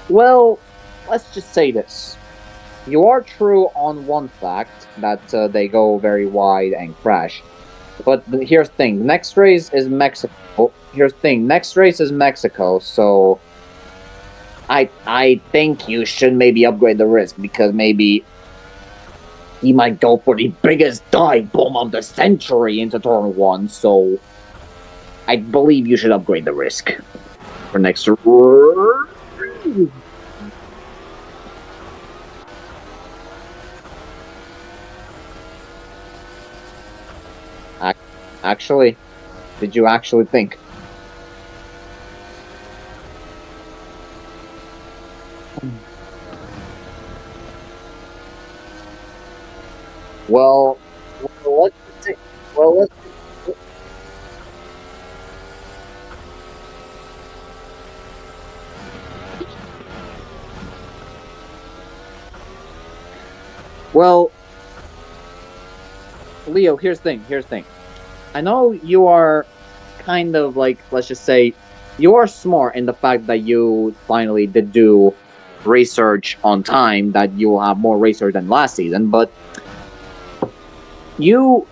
Well, let's just say this. You are true on one fact that they go very wide and crash. But here's the thing. Next race is Mexico. Here's the thing. Next race is Mexico, so I think you should maybe upgrade the risk because maybe he might go for the biggest dive bomb of the century into turn 1. So I believe you should upgrade the risk for next. Actually, did you actually think? Well, Well, let's see. Well, let's. Well, Leo, here's the thing. Here's the thing. I know you are kind of like, let's just say, you are smart in the fact that you finally did do research on time, that you will have more research than last season, but you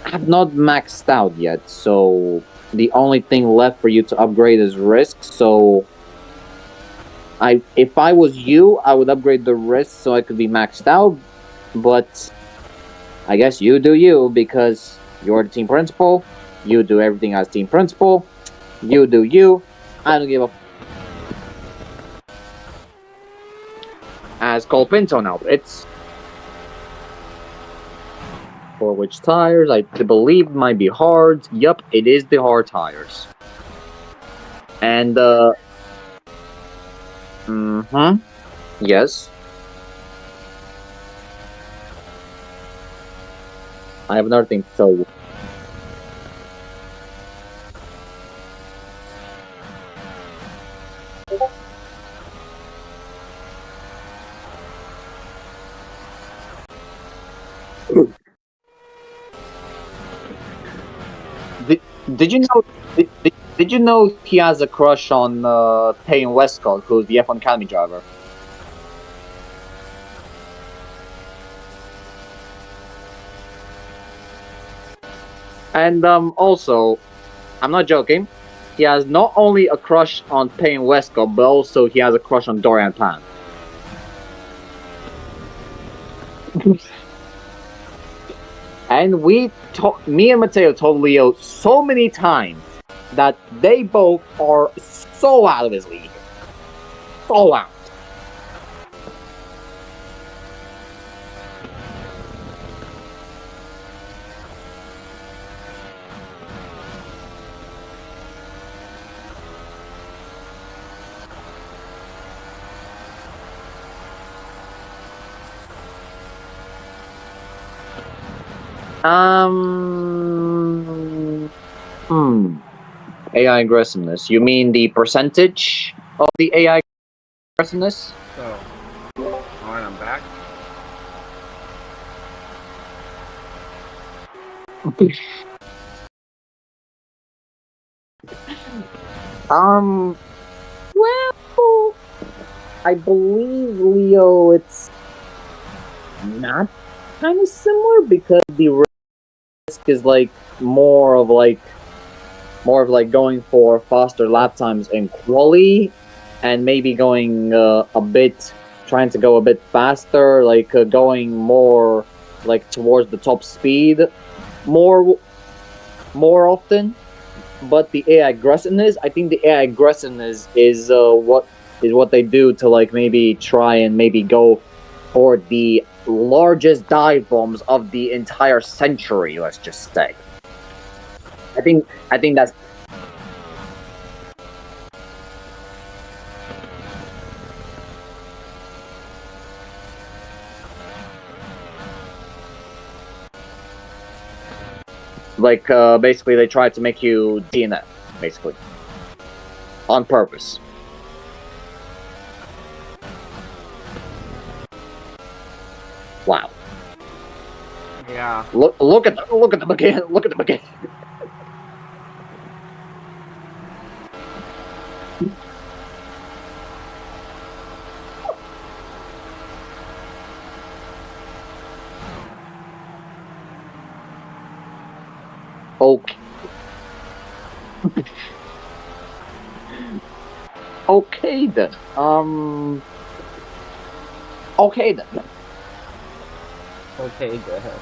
have not maxed out yet, so the only thing left for you to upgrade is risk, so if I was you, I would upgrade the risk so I could be maxed out, but I guess you do you, because you're the team principal, you do everything as team principal, you do you, I don't give a as Cole Pinto now. It's for which tires I believe might be hard. Yup, it is the hard tires. And yes. I have another thing to tell you. Did you know? Did you know he has a crush on Payne Westcott, who's the F1 Academy driver? And also, I'm not joking. He has not only a crush on Payne Westcott, but also he has a crush on Dorian Pan. And me and Mateo told Leo so many times that they both are so out of his league. So out. AI aggressiveness. You mean the percentage of the AI aggressiveness? So, alright, I'm back. Well, I believe Leo, it's not kind of similar because the risk is like more of like going for faster lap times in quali, and maybe going trying to go a bit faster, like going more like towards the top speed more often. But the AI aggressiveness, I think the AI aggressiveness is what they do to like maybe try and maybe go for the largest dive bombs of the entire century, let's just say. I think that's like basically they try to make you DNF, basically. On purpose. Wow. Yeah. Look at them again. Look at them again. Okay. Okay then. Okay then. Okay, go ahead.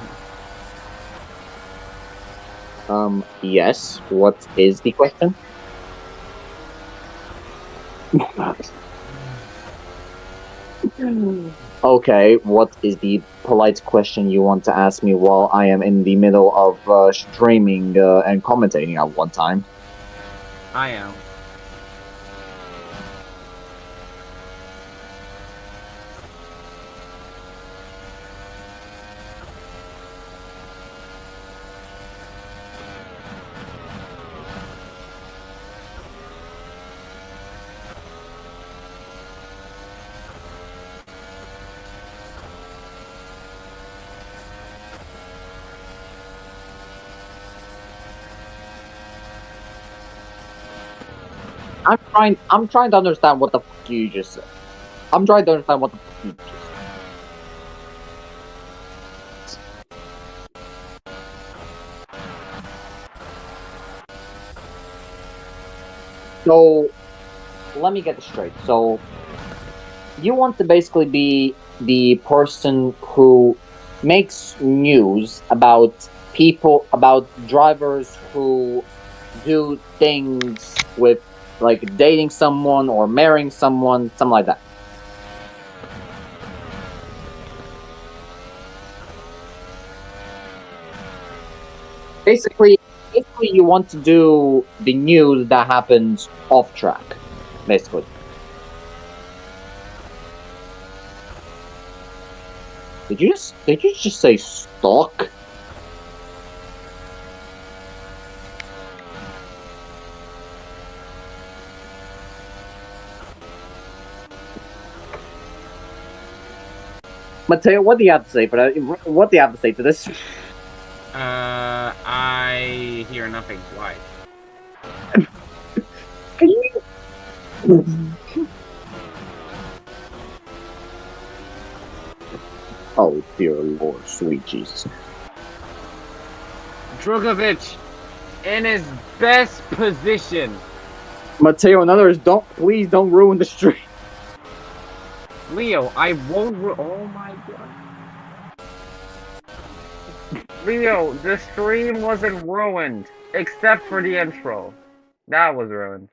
Yes. What is the question? Okay, what is the polite question you want to ask me while I am in the middle of streaming and commentating at one time? I am. I'm trying to understand what the fuck you just said. I'm trying to understand what the fuck you just said. So, let me get this straight. So, you want to basically be the person who makes news about people, about drivers who do things with, like, dating someone or marrying someone, something like that. Basically, you want to do the news that happens off track, basically. Did you just say stalk? Mateo, what do you have to say for that? What do you have to say to this? I hear nothing. Why? Can you? Oh dear Lord, sweet Jesus. Drogovic in his best position. Mateo and others, please don't ruin the stream. Leo, I won't. Oh my god. Leo, the stream wasn't ruined except for the intro. That was ruined.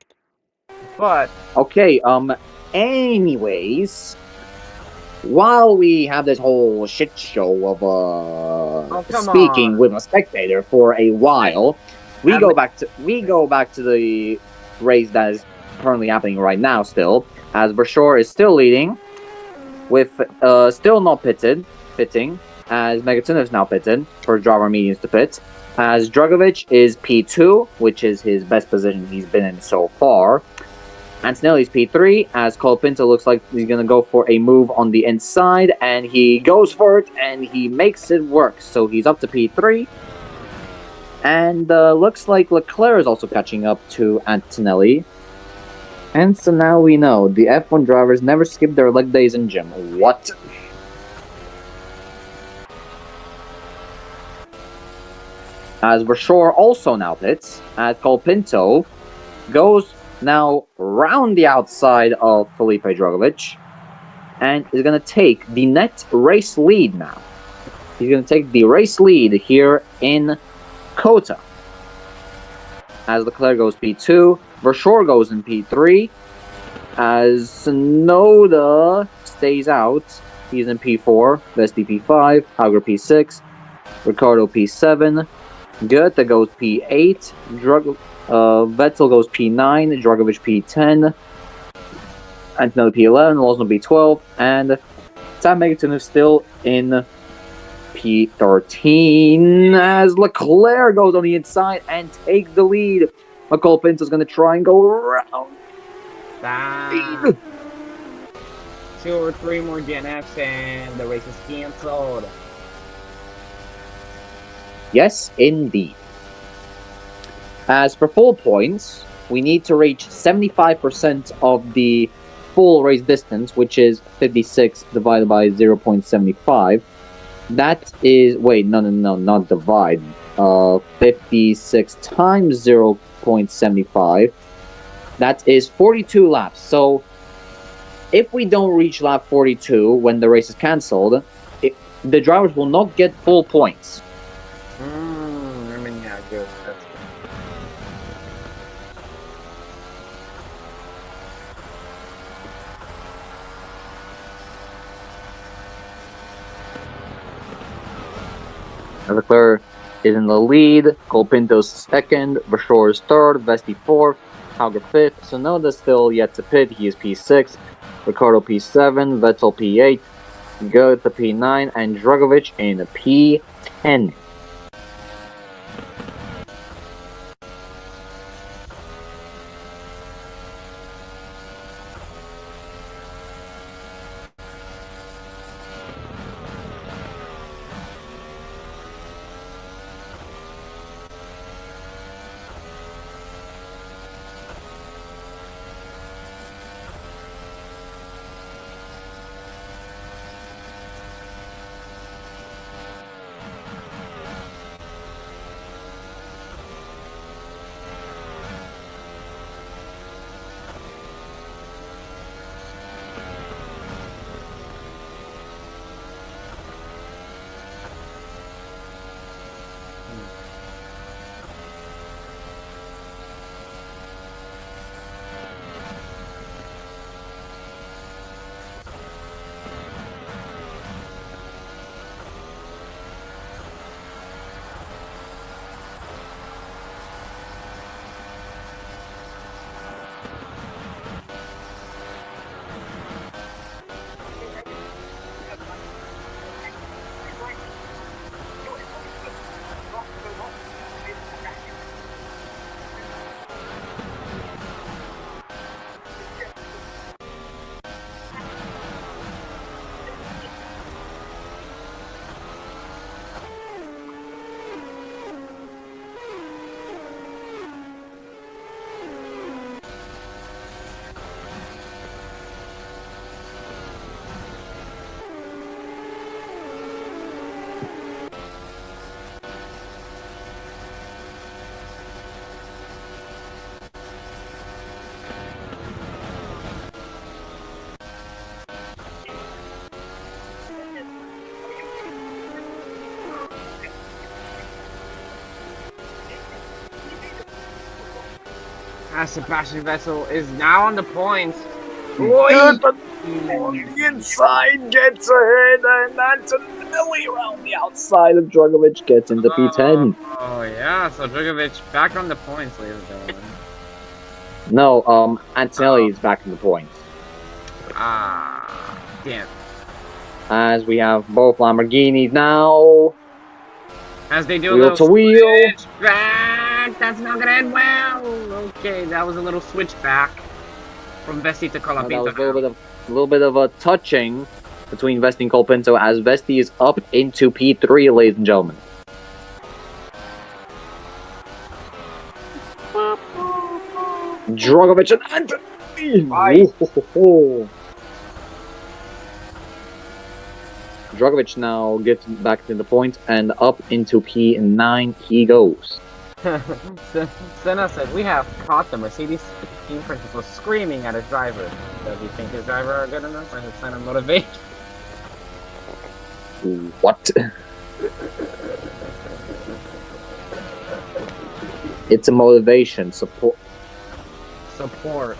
But Okay, anyways, while we have this whole shit show of speaking on. with a spectator for a while, we go back to the race that is currently happening right now still, as Brashore is still leading with still not pitting, as Megatunov is now pitted for driver mediums to pit, as Dragovic is P2, which is his best position he's been in so far. Antonelli's P3, as Colapinto looks like he's going to go for a move on the inside, and he goes for it, and he makes it work. So he's up to P3, and looks like Leclerc is also catching up to Antonelli. And so now we know, the F1 drivers never skip their leg days in gym. What? As Brashore also now pits, as Colapinto goes now round the outside of Felipe Drugovich and is going to take the net race lead now. He's going to take the race lead here in Kota. As Leclerc goes P2, Brashore goes in P3, as Sonoda stays out, he's in P4, Vesti P5, Hauger P6, Ricardo P7, Goethe goes P8, Vettel goes P9, Dragovic P10, Antonelli P11, Lawson P12, and Sam Megaton is still in P13 as Leclerc goes on the inside and takes the lead. Colapinto is going to try and go around. 2 or 3 more DNFs and the race is cancelled. Yes, indeed. As for full points, we need to reach 75% of the full race distance, which is 56 divided by 0.75. That is, wait, no, not divide. 56 times 0.75. That is 42 laps. So, if we don't reach lap 42 when the race is cancelled, the drivers will not get full points. I mean, yeah, good. That's good. Leclerc is in the lead, Colapinto's second, Brashore is third, Vesti fourth, Hauger fifth, Sonoda still yet to pit, he is P6, Ricardo P7, Vettel P8, Goethe P9, and Dragovic in P10. as Sebastian Vettel is now on the points. Good, but Oi! the inside gets ahead, and Antonelli around the outside of Dragovic gets into P10. Oh yeah, so Dragovic back on the points, ladies and gentlemen. No, Antonelli is back in the points. Ah, damn. As we have both Lamborghinis now. As they do a Wheel little to wheel. switch back, that's not gonna end well. Okay, that was a little switch back from Vesti to That was Colapinto. a little bit of a touching between Vesti and Colapinto as Vesti is up into P3, ladies and gentlemen. Dragovic and Antonelli. Right. Dragovic now gets back to the point and up into P9 he goes. Senna said, "We have caught the Mercedes team principal screaming at his driver. Does he think his driver are good enough? Or his sign of motivation?" What? It's a motivation support. Support.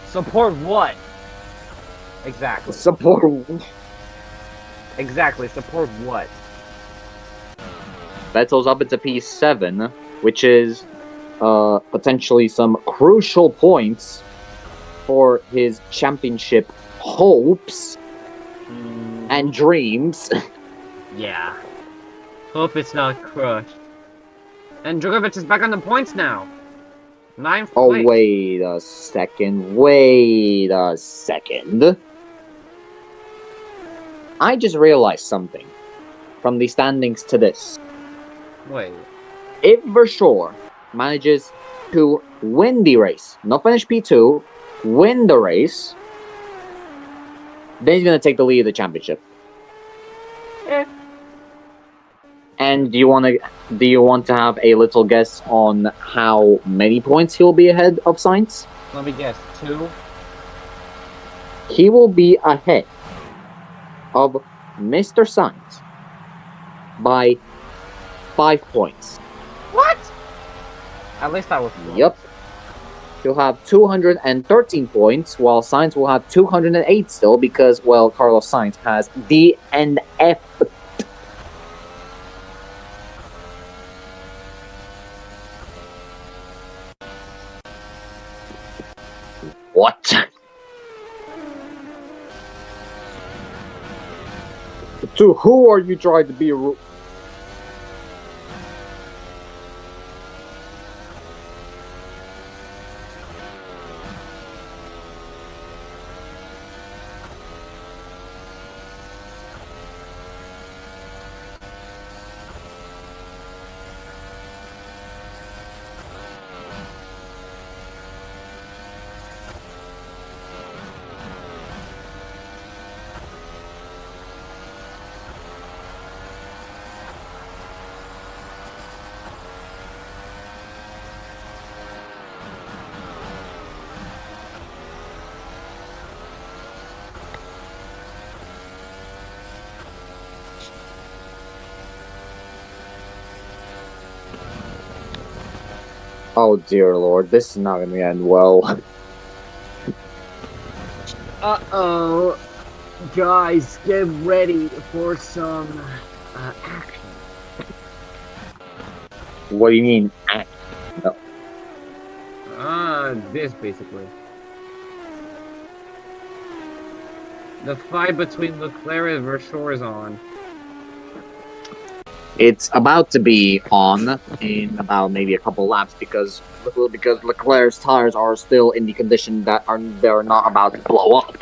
Support what? Exactly. Support. Exactly. Support what? Vettel's up into P7, which is potentially some crucial points for his championship hopes and dreams. Yeah. Hope it's not crushed. And Dragovic is back on the points now. 9th Oh, place. wait a second. Wait a second. I just realized something from the standings to this. Wait. If Vershaw manages to win the race, not finish P2, win the race, then he's going to take the lead of the championship. Eh. And do you want to have a little guess on how many points he'll be ahead of Sainz? Let me guess. 2? He will be ahead of Mr. Sainz by 5 points. What? At least I was close. Yep. He'll have 213 points, while Sainz will have 208 still because, well, Carlos Sainz has DNF. What? To who are you trying to be rude? Oh dear lord, this is not going to end well. Uh-oh. Guys, get ready for some action. What do you mean? This basically. The fight between Leclerc and Vershaw is on. It's about to be on in about maybe a couple laps because Leclerc's tires are still in the condition that they're not about to blow up.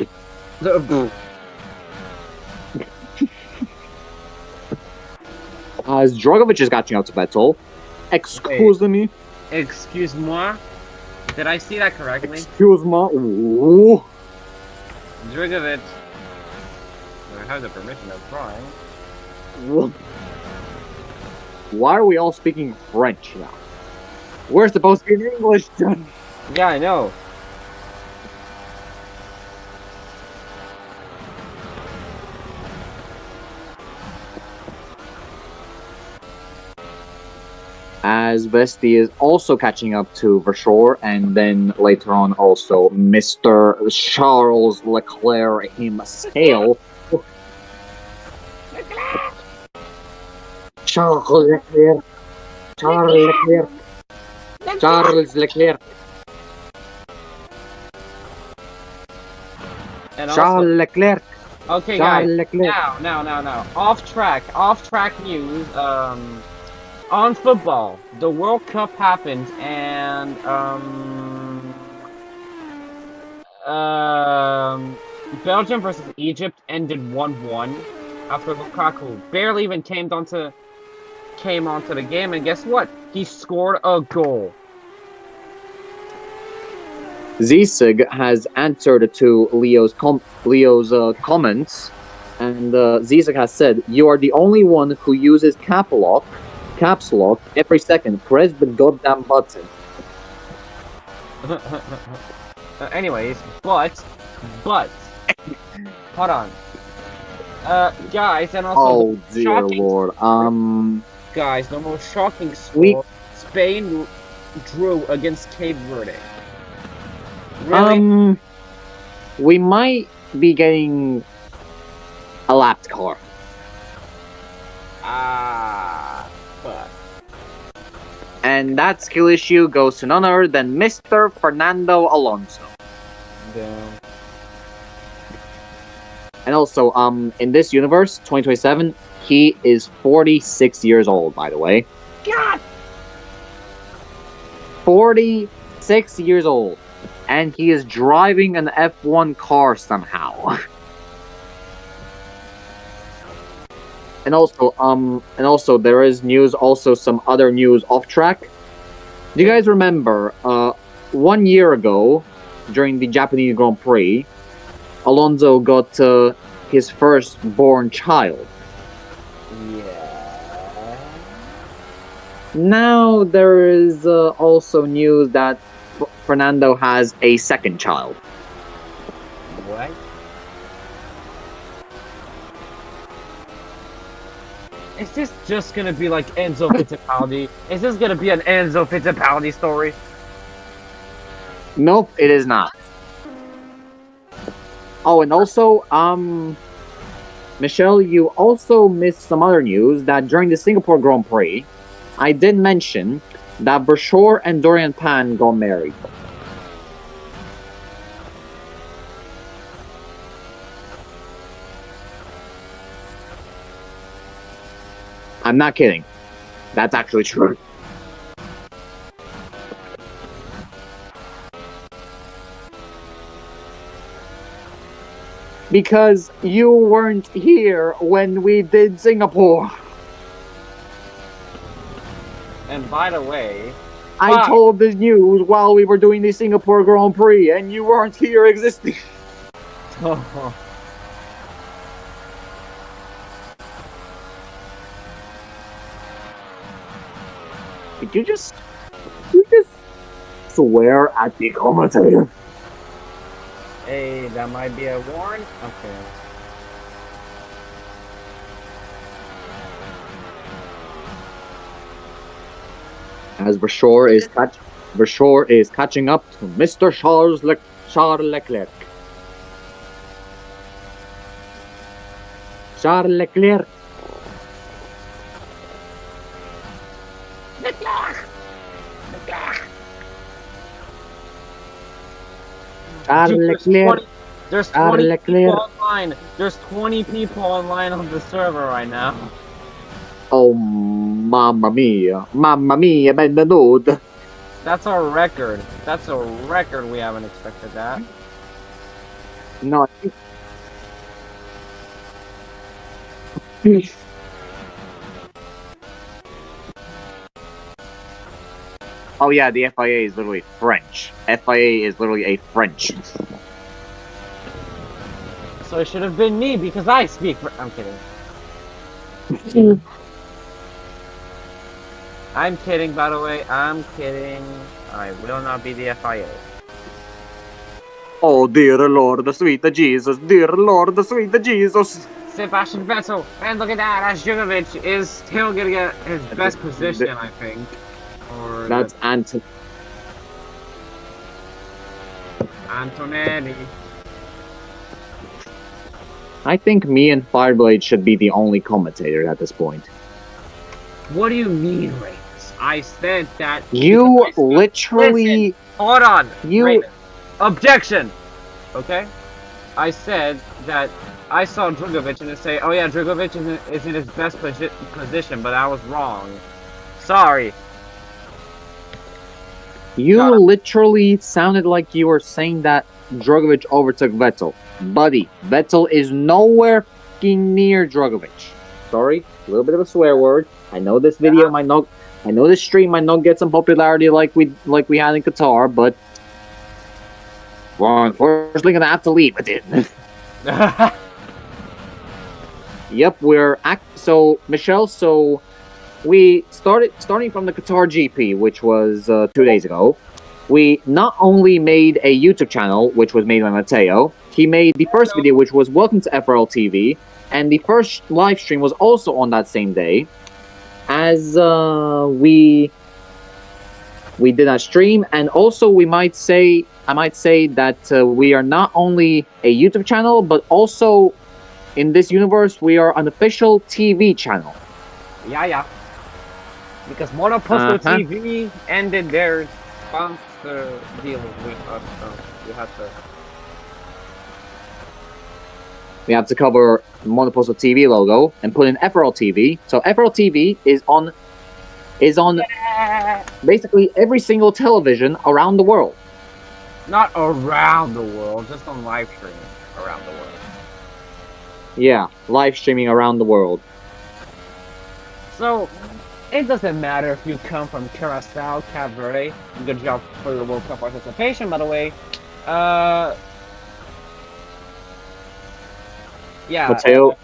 As Dragovic is catching up to Vettel. Excuse me. Excuse-moi? Did I see that correctly? Excuse me. Ooh. Dragovic. I have the permission of trying. Why are we all speaking French now? We're supposed to be in English, John. Yeah, I know. as Vesti is also catching up to Versor, and then later on also Mr. Charles Leclerc himself. Charles Leclerc. Charles Leclerc. Charles Leclerc. And Charles also, Leclerc. okay, Charles guys. Leclerc. Now. Off track news. On football, the World Cup happened, and Belgium versus Egypt ended 1-1 after Lukaku barely even came onto the game, and guess what? He scored a goal. Zizig has answered to Leo's comments, and Zizig has said, "You are the only one who uses caps lock every second. Press the goddamn button." Anyways, but hold on, guys, and also Oh dear shocking lord. guys, the most shocking score: Spain drew against Cape Verde. Really? We might be getting a lapped car. But And that skill issue goes to none other than Mr. Fernando Alonso. yeah. And also, in this universe, 2027, he is 46 years old, by the way. God! 46 years old. And he is driving an F1 car somehow. And also there is news, also some other news off track. Do you guys remember 1 year ago during the Japanese Grand Prix, Alonso got his firstborn child? Yeah. Now there is also news that Fernando has a second child. What? Is this just gonna be like Enzo Fittipaldi? Is this gonna be an Enzo Fittipaldi story? Nope, it is not. Oh, and also, Michelle, you also missed some other news that during the Singapore Grand Prix, I did mention that Versor and Dorian Pan got married. I'm not kidding. That's actually true. Because you weren't here when we did Singapore. And by the way, I told the news while we were doing the Singapore Grand Prix, and you weren't here existing. Did you just swear at the commentator? Hey, that might be a warrant. Okay. As Versor is catching up to Mr. Charles Leclerc. Charles Leclerc. Charles Leclerc. There's 20 people online. There's 20 people online on the server right now. Oh, mamma mia, benvenuto. That's a record. That's a record. We haven't expected that. No. Oh yeah, the FIA is literally French. FIA is literally a French. So it should have been me because I speak. I'm kidding. I'm kidding, by the way. I'm kidding. I will not be the FIA. Oh dear Lord, the sweet Jesus. Dear Lord, the sweet Jesus. Sebastian Vettel, and look at that, Ashjugovic is still gonna get his best position, I think. Or That's Antonetti. I think me and Fireblade should be the only commentators at this point. What do you mean, Ramus? I said that. You because I said- literally. Listen, hold on. You- Ramus. Objection. Okay. I said that I saw Dragovic and say, "Oh yeah, Dragovic is in his best position," but I was wrong. Sorry. You Shut up. literally sounded like you were saying that Drogovic overtook Vettel. Buddy, Vettel is nowhere fucking near Drogovic. Sorry, a little bit of a swear word. I know this video might not. I know this stream might not get some popularity like we had in Qatar, but we're unfortunately gonna have to leave it in. Yep, so Michelle. So we starting from the Qatar GP, which was 2 days ago. We not only made a YouTube channel, which was made by Matteo. He made the first video, which was Welcome to FRL TV, and the first live stream was also on that same day. As we did a stream, and also I might say that we are not only a YouTube channel, but also in this universe we are an official TV channel. Yeah. Because Monoposto Uh-huh. TV ended their sponsor deal with us, so we had to. We have to cover Monoposto TV logo and put in FRL TV. So FRL TV is on basically every single television around the world. Not around the world, just on live stream around the world. Yeah, live streaming around the world. So, it doesn't matter if you come from Curacao, Cape Verde. Good job for your World Cup participation, by the way. Yeah. Matteo,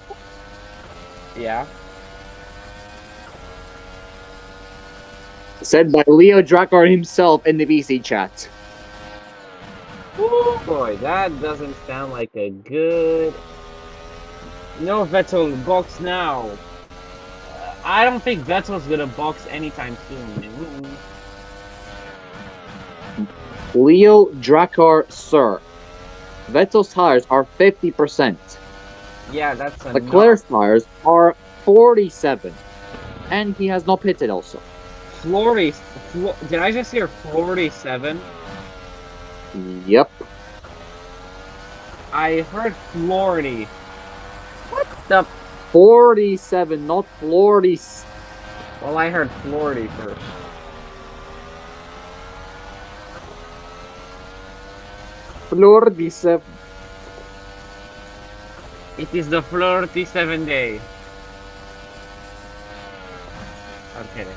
Yeah. said by Leo Drakkar himself in the VC chat. Ooh, boy, that doesn't sound like a good. No Vettel box now. I don't think Vettel's gonna box anytime soon. Leo Drakkar, sir. Vettel's tires are 50%. Yeah, that's a Leclerc's tires are 47. And he has not pitted also. Did I just hear 47? Yep. I heard Florida. What the? 47, not Florida. Well, I heard Florida first. Florida 7. It is the Florida 7 day. I'm kidding.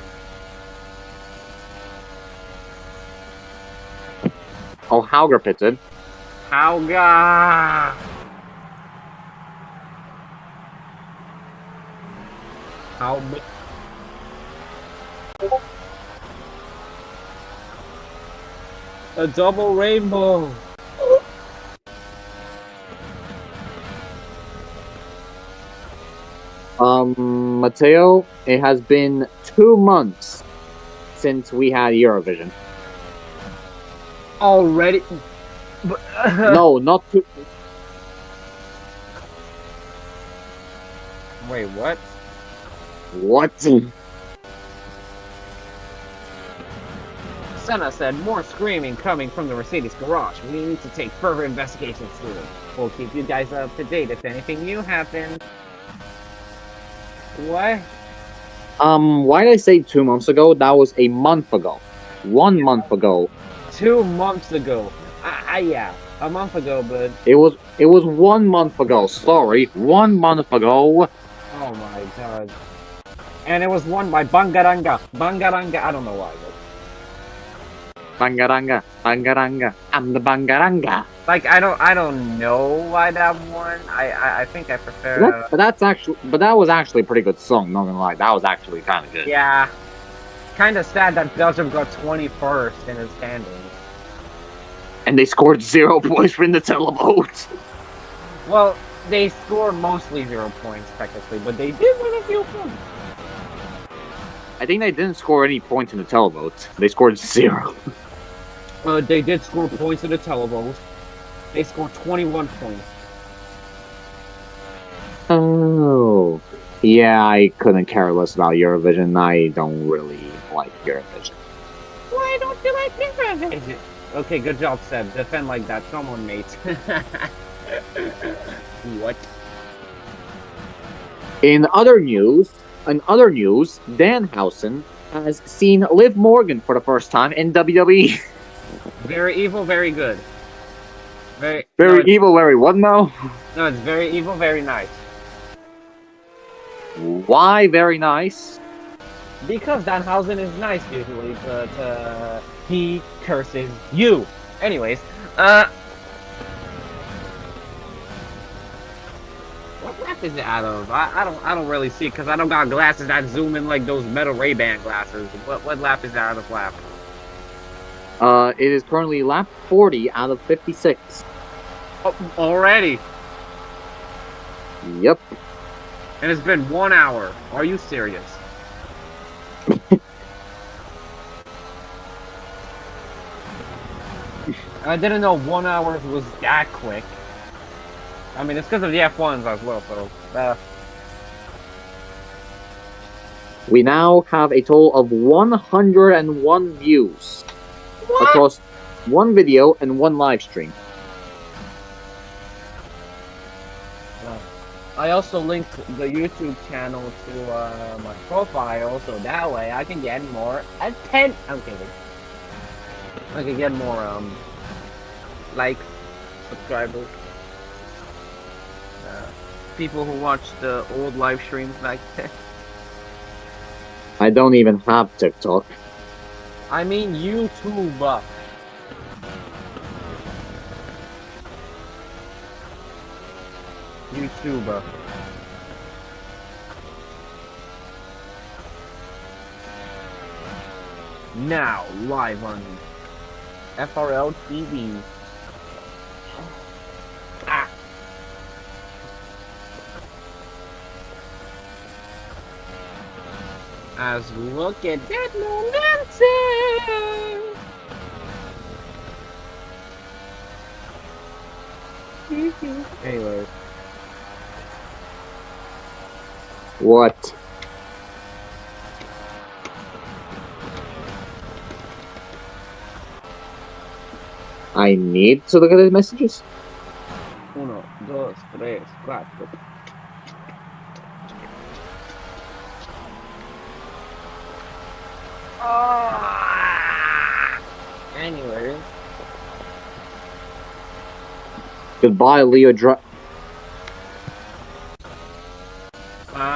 Oh, Hauger pitted. Hauga! How? A double rainbow. Matteo, it has been 2 months since we had Eurovision. Already? No, not 2. Wait, what? What? Senna said, more screaming coming from the Mercedes garage. We need to take further investigations through it. We'll keep you guys up to date if anything new happens. What? Why did I say 2 months ago? That was a month ago. 1 month ago. 2 months ago. Yeah, a month ago, but... It was 1 month ago. Sorry, 1 month ago. Oh my god. And it was won by Bangaranga. Bangaranga, I don't know why. Bangaranga, Bangaranga, I'm the Bangaranga. Like, I don't know why that won. I think I prefer... But that was actually a pretty good song, not gonna lie. That was actually kind of good. Yeah. Kind of sad that Belgium got 21st in the standings. And they scored 0 points for the televote. Well, they scored mostly 0 points, technically, but they did win a few points. I think they didn't score any points in the televote. They scored 0. They did score points in the televote. They scored 21 points. Oh. Yeah, I couldn't care less about Eurovision. I don't really like Eurovision. Why don't you like Eurovision? Okay, good job, Seb. Defend like that. Come on, mate. What? In other news, Danhausen has seen Liv Morgan for the first time in WWE. Very evil, very good. Very Very evil, very what now? No, it's very evil, very nice. Why very nice? Because Danhausen is nice usually, but he curses you. Anyways, what lap is it out of? I don't really see it because I don't got glasses that zoom in like those metal Ray-Ban glasses. What lap is that out of lap? It is currently lap 40 out of 56. Oh, already. Yep. And it's been 1 hour. Are you serious? I didn't know 1 hour was that quick. I mean, it's because of the F1s as well, so... We now have a total of 101 views across one video and one live stream. I also linked the YouTube channel to my profile, so that way I can get more attention. I'm kidding. I can get more likes, subscribers, people who watch the old live streams back then. I don't even have TikTok. I mean YouTube. YouTuber. Now live on FRL TV. Ah. As we look at that momentum. Anyways. What? I need to look at the messages? 1, 2, 3, 4. Anyway. Goodbye, Leo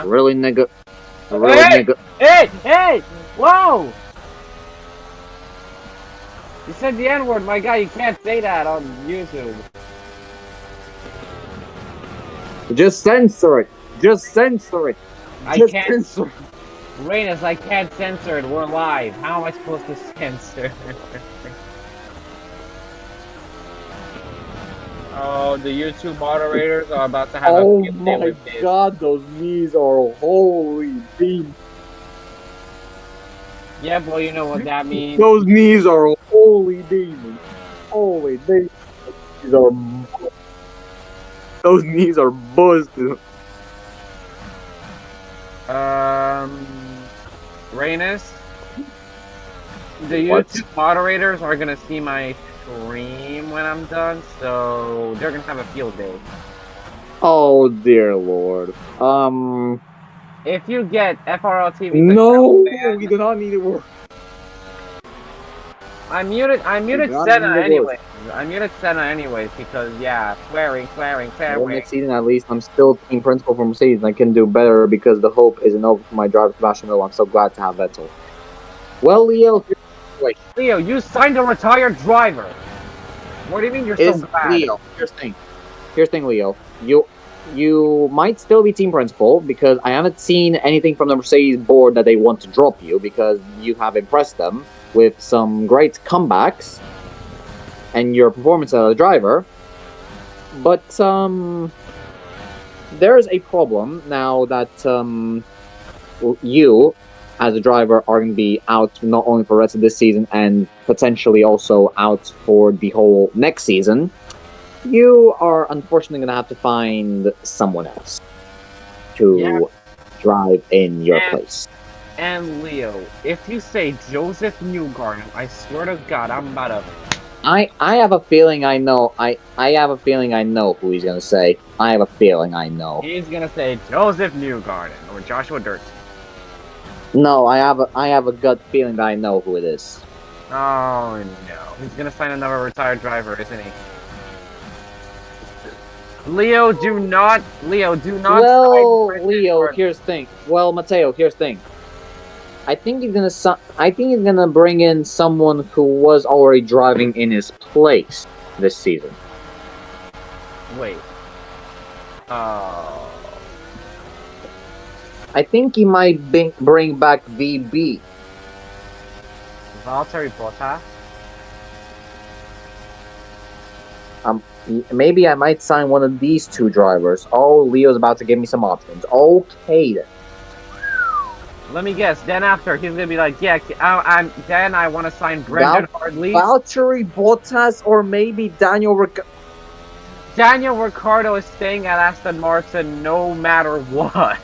Really, nigga? Really, nigga? Hey! Whoa! You said the N-word, my guy. You can't say that on YouTube. Just censor it. Just censor it. I Just can't. censor it. Reynes, I can't censor it. We're live. How am I supposed to censor? Oh, the YouTube moderators are about to have Oh a field day my with this. god, those knees are holy beans. Yeah, boy, you know what that means. Those knees are holy demons. Holy demons. Those knees are busted. Reynes, the What? YouTube moderators are gonna see my stream when I'm done, so they're gonna have a field day. Oh dear lord. If you get FRL TV, No, we do not need to work. I muted not Senna need to anyways. I muted Senna anyways because yeah, swearing. Well, next season at least I'm still team principal for Mercedes and I can do better because the hope isn't over for my driver Sebastian Vettel. I'm so glad to have Vettel. Well, Leo, Leo, you signed a retired driver. What do you mean you're so glad? Leo, here's the thing, Leo. You might still be team principal because I haven't seen anything from the Mercedes board that they want to drop you because you have impressed them with some great comebacks and your performance as a driver. But there is a problem now that you as a driver are going to be out not only for the rest of this season and potentially also out for the whole next season, you are unfortunately going to have to find someone else to drive in your place. And Leo, if you say Joseph Newgarden, I swear to God, I'm about to. I have a feeling I know. I have a feeling I know who he's going to say. I have a feeling I know. He's gonna say Joseph Newgarden or Joshua Dirt. No, I have a gut feeling that I know who it is. Oh no, he's gonna sign another retired driver, isn't he? Leo, do not. Well, sign Leo, Brendan here's the thing. Well, Mateo, here's the thing. I think he's gonna bring in someone who was already driving in his place this season. Wait. Oh. I think he might bring back VB. Valtteri Bottas? Maybe I might sign one of these two drivers. Oh, Leo's about to give me some options. Okay then. Let me guess. Then after, he's gonna be like, yeah, then I want to sign Brendan Hartley. Valtteri Bottas or maybe Daniel Ricciardo. Daniel Ricciardo is staying at Aston Martin no matter what.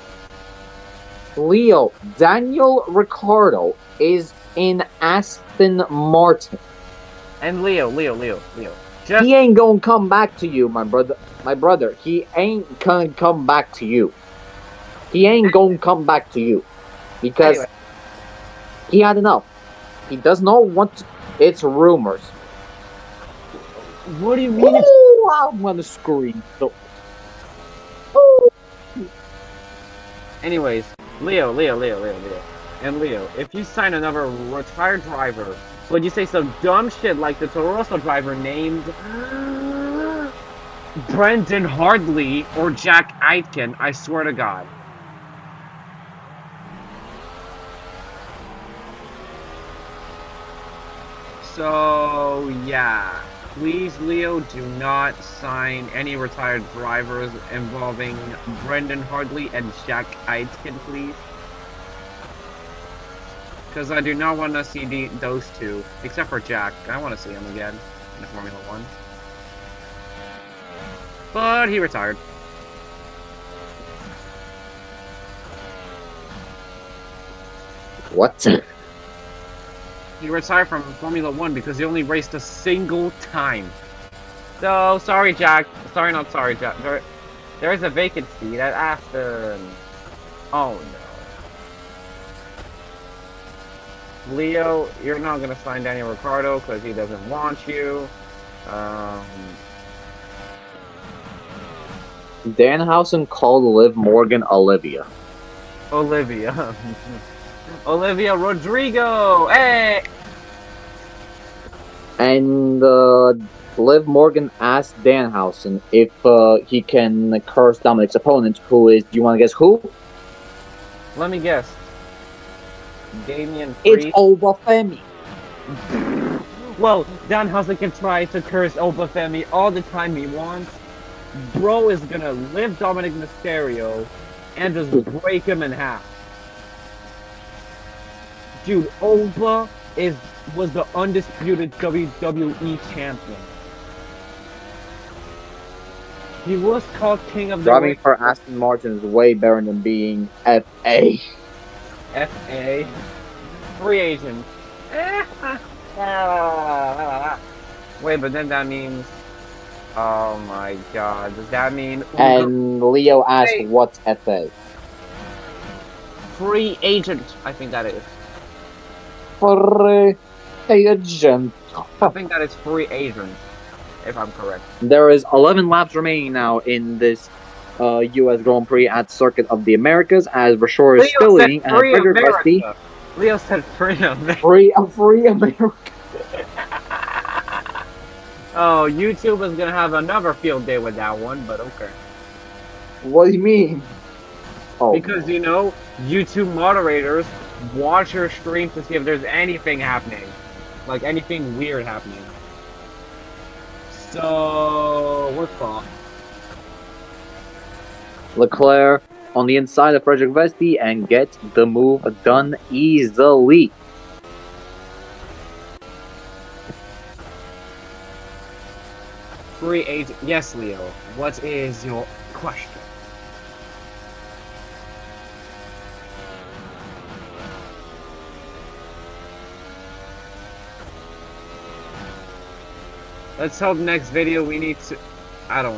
Leo, Daniel Ricciardo is in Aston Martin. And Leo. He ain't gonna come back to you, my brother. My brother, he ain't gonna come back to you. He ain't gonna come back to you. Because anyway. He had enough. He does not want to. It's rumors. What do you mean? I'm gonna scream. So, anyways, Leo. And Leo, if you sign another retired driver, would you say some dumb shit like the Toro Rosso driver named Brendan Hartley or Jack Aitken, I swear to God. So, yeah. Please, Leo, do not sign any retired drivers involving Brendan Hartley and Jack Aitken, please. Because I do not want to see those two, except for Jack. I want to see him again in Formula 1. But he retired. what? He retired from Formula 1 because he only raced a single time. So, sorry, Jack. Sorry, not sorry, Jack. There is a vacancy at Aston. Oh, no. Leo, you're not going to sign Daniel Ricciardo because he doesn't want you. Danhausen called Liv Morgan Olivia. Olivia. Olivia Rodrigo! Hey! And Liv Morgan asked Danhausen if he can curse Dominic's opponent, who is, do you want to guess who? Let me guess. Damien Priest. It's Obafemi. Well, Danhausen can try to curse Obafemi all the time he wants. Bro is gonna live Dominic Mysterio and just break him in half. Dude, Oba was the undisputed WWE champion. He was called King of the Driving Ring. for Aston Martin is way better than being FA. FA. Free agent. Wait, but then that means... Oh my god, does that mean... And Leo asked, what's FA? Free agent, I think that is. Free agent. I think that is free agent, if I'm correct. There is 11 laps remaining now in this U.S. Grand Prix at Circuit of the Americas, as Rashor is still leading, and Frederick Rusty. Leo said free America. Free America. Oh, YouTube is gonna have another field day with that one, but okay. What do you mean? Oh, because, you know, YouTube moderators watch your stream to see if there's anything happening. Like, anything weird happening. So, what's up? Leclerc on the inside of Frederick Vesti and get the move done easily. Free agent. Yes, Leo. What is your question? Let's hope next video we need to. I don't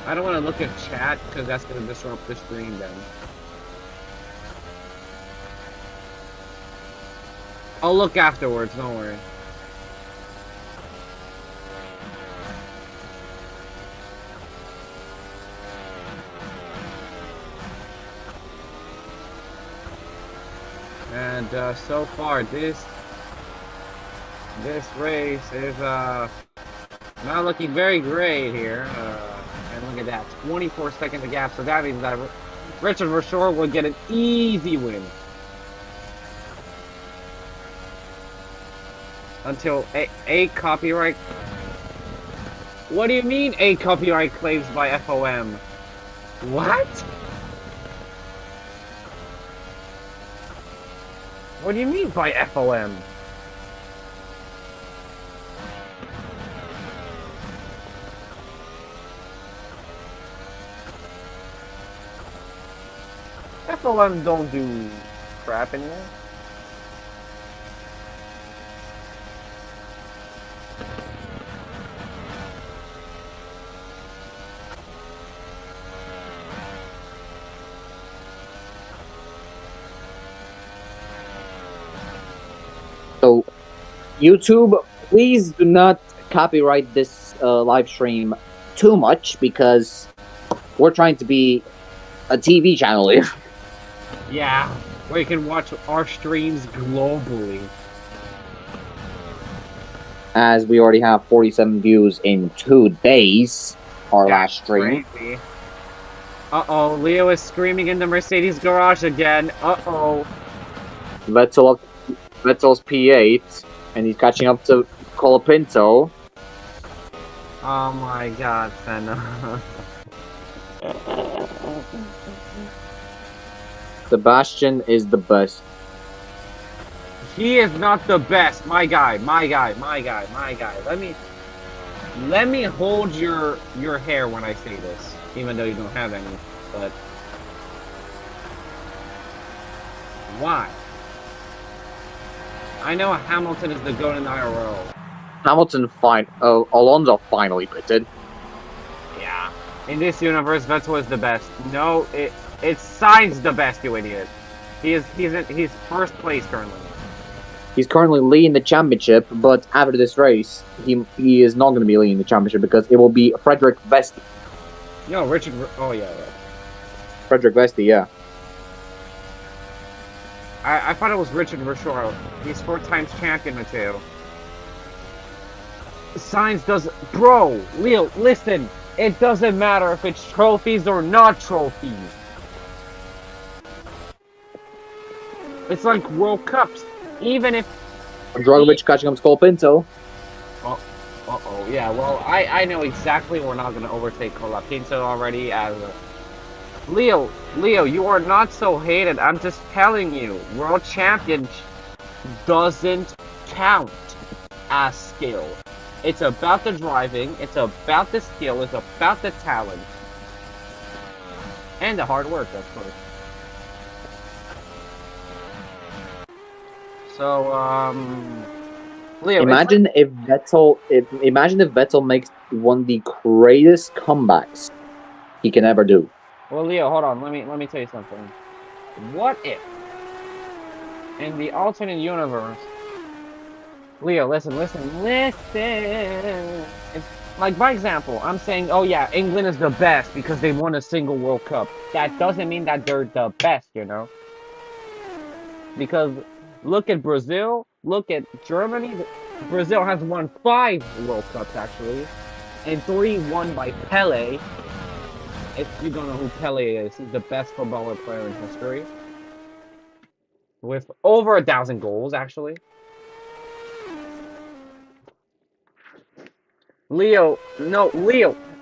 want to look at chat because that's gonna disrupt the stream then. I'll look afterwards. Don't worry. And so far, this race is not looking very great here. And look at that, 24 seconds of gap. So that means that Richard Versor will get an easy win until a copyright. What do you mean a copyright claims by FOM? What? What do you mean by FOM? FOM don't do crap anymore. So, YouTube, please do not copyright this live stream too much because we're trying to be a TV channel here. Yeah, where you can watch our streams globally. As we already have 47 views in 2 days, our last stream. Crazy. Uh-oh, Leo is screaming in the Mercedes garage again. Uh-oh. Vettel's P8, and he's catching up to Colapinto. Oh my god, Senna. Sebastian is the best. He is not the best. My guy. Let me hold your hair when I say this, even though you don't have any. But why? I know Hamilton is the GOAT in the IRL. Alonso finally pitted. Yeah. In this universe, Vettel is the best. No, it's Sainz the best, you idiot. He's first place currently. He's currently leading the championship, but after this race, he is not going to be leading the championship because it will be Frederick Vesti. No, Richard. Oh yeah, right. Frederick Vesti, yeah. I thought it was Richard Versor. He's 4 times champion, Mateo. Sainz does. Bro, Leo, listen. It doesn't matter if it's trophies or not trophies. It's like World Cups. Even if Dragovic catching up to Colapinto. Uh-oh, yeah, well, I know exactly we're not going to overtake Colapinto already as a... Leo, you are not so hated. I'm just telling you, World Champion doesn't count as skill. It's about the driving, it's about the skill, it's about the talent. And the hard work, of course. So, Leo, Imagine if Vettel makes one of the greatest comebacks he can ever do. Well, Leo, hold on. Let me tell you something. What if, in the alternate universe, Leo, listen. It's like, by example, I'm saying, oh yeah, England is the best because they won a single World Cup. That doesn't mean that they're the best, you know? Because look at Brazil, look at Germany. Brazil has won 5 World Cups, actually, and 3 won by Pele. If you don't know who Pele is, he's the best footballer player in history. With over 1,000 goals, actually. Leo,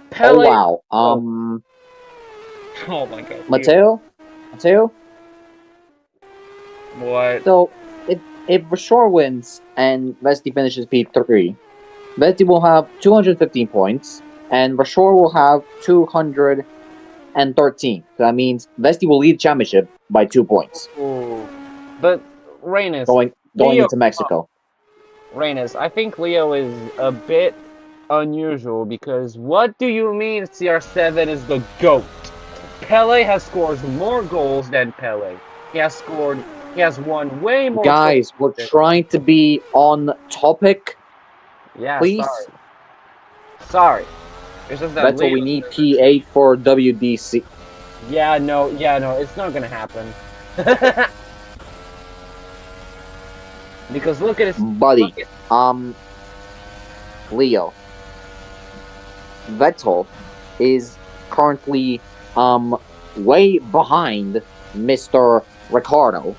Pele. Oh wow. Oh my god. Mateo? What? So, if Rashor wins and Vesti finishes P3, Vesti will have 215 points, and Rashor will have 213. So that means Vesti will lead the championship by 2 points. Ooh. But Reynes, Going Leo, into Mexico. Reynes, I think Leo is a bit unusual because what do you mean CR7 is the GOAT? Pele has scored more goals than Pele. He has won way more Guys, we're trophies. trying to be on topic. Yeah, Please. Sorry. It's just that That's what Leo, we need P8 for WDC. yeah, no, it's not gonna happen. Because look at his Buddy, Leo. Vettel is currently way behind Mr. Ricardo.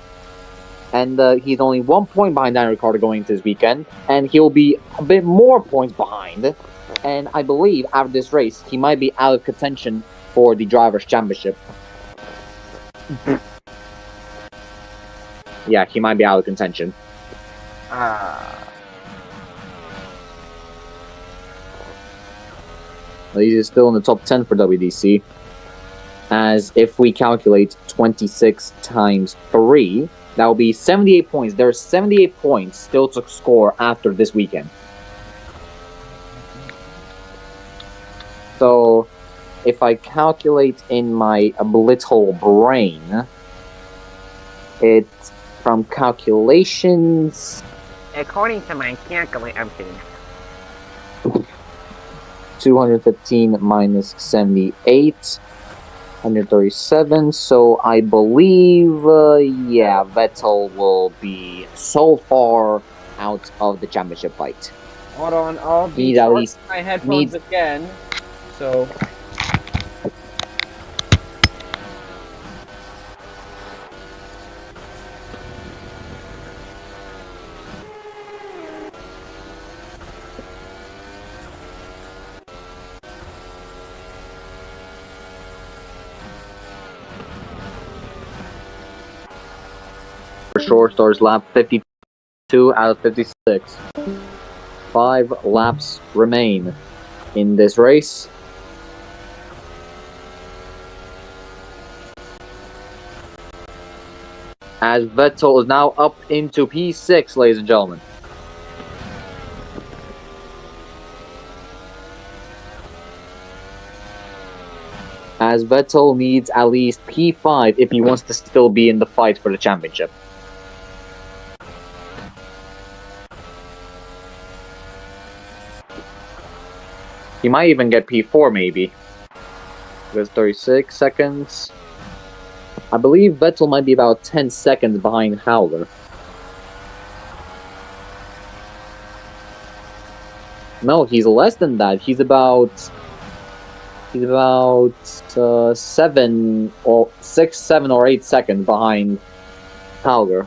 And he's only 1 point behind Daniel Ricciardo going into this weekend, and he'll be a bit more points behind. And I believe after this race, he might be out of contention for the Drivers' Championship. Yeah, he might be out of contention. He's still in the top 10 for WDC. As if we calculate 26 times 3, that will be 78 points. There's 78 points still to score after this weekend. So, if I calculate in my little brain, it's from calculations. According to my calculator, I'm kidding. 215 minus 78. 137, so I believe, yeah, Vettel will be so far out of the championship fight. Hold on, I'll be Need at least my headphones again. So. For sure, starts lap 52 out of 56. 5 laps remain in this race. As Vettel is now up into P6, ladies and gentlemen. As Vettel needs at least P5 if he wants to still be in the fight for the championship. He might even get P4 maybe. There's 36 seconds. I believe Vettel might be about 10 seconds behind Howler. No, he's less than that. He's about 7 or 6, 7 or 8 seconds behind Howler.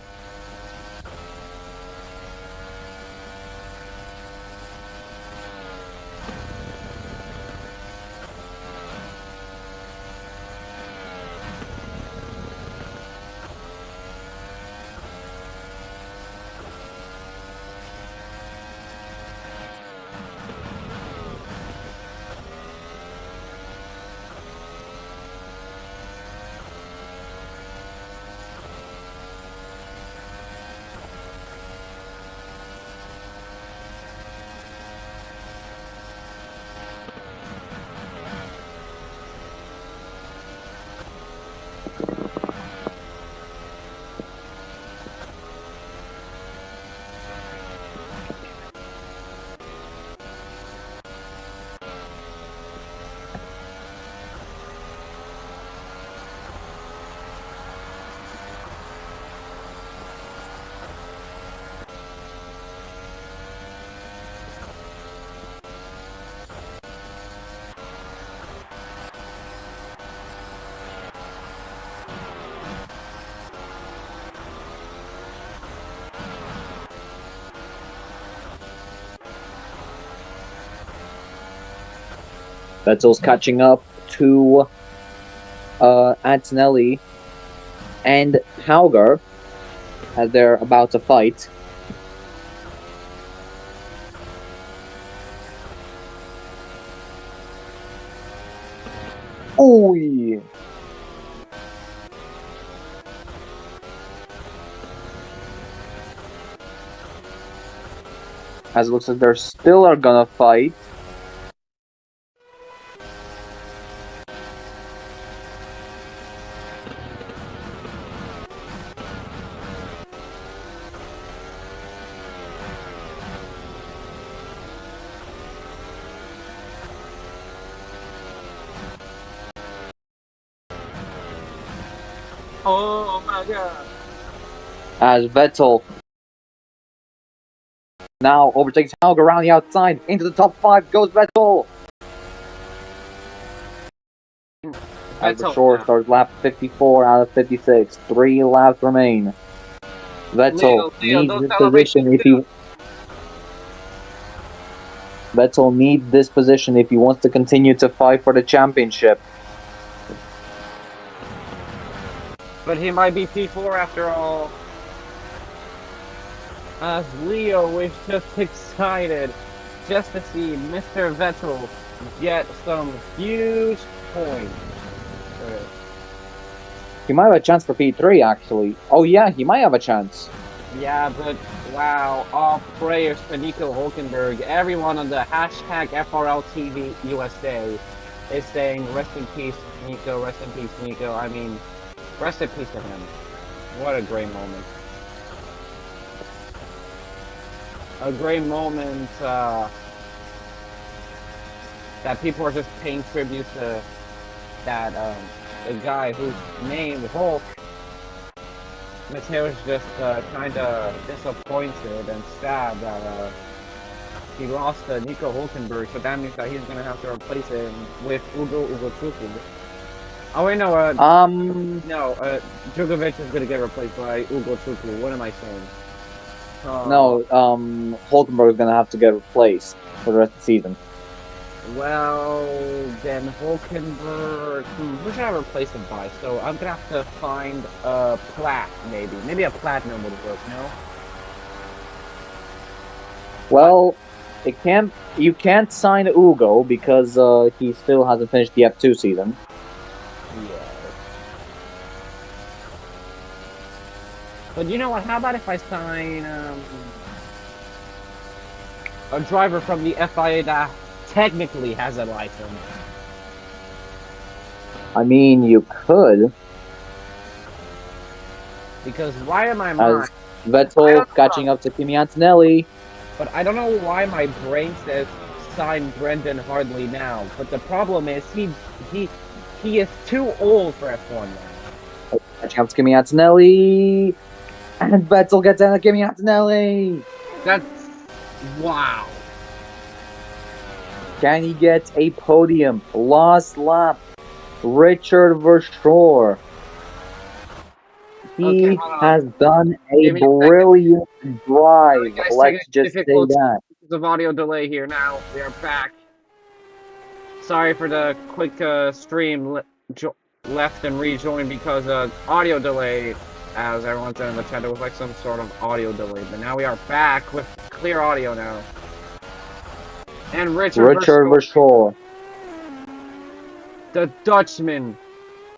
Vettel's catching up to Antonelli and Hauger as they're about to fight. Oh, yeah. As it looks like they're still are gonna fight. Oh my god. As Vettel now overtakes Hauger around the outside. Into the top 5 goes Vettel. As the shore starts lap 54 out of 56. 3 laps remain. Vettel needs this position if he... Vettel needs this position if he wants to continue to fight for the championship. But he might be P4 after all. As Leo is just excited just to see Mr. Vettel get some huge points. He might have a chance for P3 actually. Oh yeah, he might have a chance. Yeah, but wow, all prayers for Nico Hulkenberg. Everyone on the hashtag FRLTV USA is saying rest in peace, Nico, rest in peace, Nico. I mean, rest in peace to him. What a great moment. A great moment that people are just paying tribute to that the guy whose name Hulk. Mateo's just kind of disappointed and sad that he lost Nico Hulkenberg, so that means that he's gonna have to replace him with Ugo Ugochukwu. Oh wait, no, Djokovic is gonna get replaced by Ugo Chukwu. What am I saying? No, Hulkenberg is gonna have to get replaced for the rest of the season. Well, then Hulkenberg. Who should I replace him by? So I'm gonna have to find a plat, maybe. Maybe a platinum would work. No. Well, you can't sign Ugo because he still hasn't finished the F2 season. Yeah. But you know what? How about if I sign a driver from the FIA that technically has a license? I mean, you could. Because why am I not? As Vettel catching up to Kimi Antonelli. But I don't know why my brain says sign Brendan Hartley now. But the problem is he is too old for F1 now. Catching up to Kimi Antonelli. And Vettel gets in at Kimi Antonelli. That's wow. Can he get a podium? Last lap. Richard Verschoor. He has done a brilliant drive. Let's just say that. There's an audio delay here now. We are back. Sorry for the quick stream left and rejoin because audio delay. As everyone said in the chat, there was like some sort of audio delay. But now we are back with clear audio now. And Richard Verschoor. The Dutchman.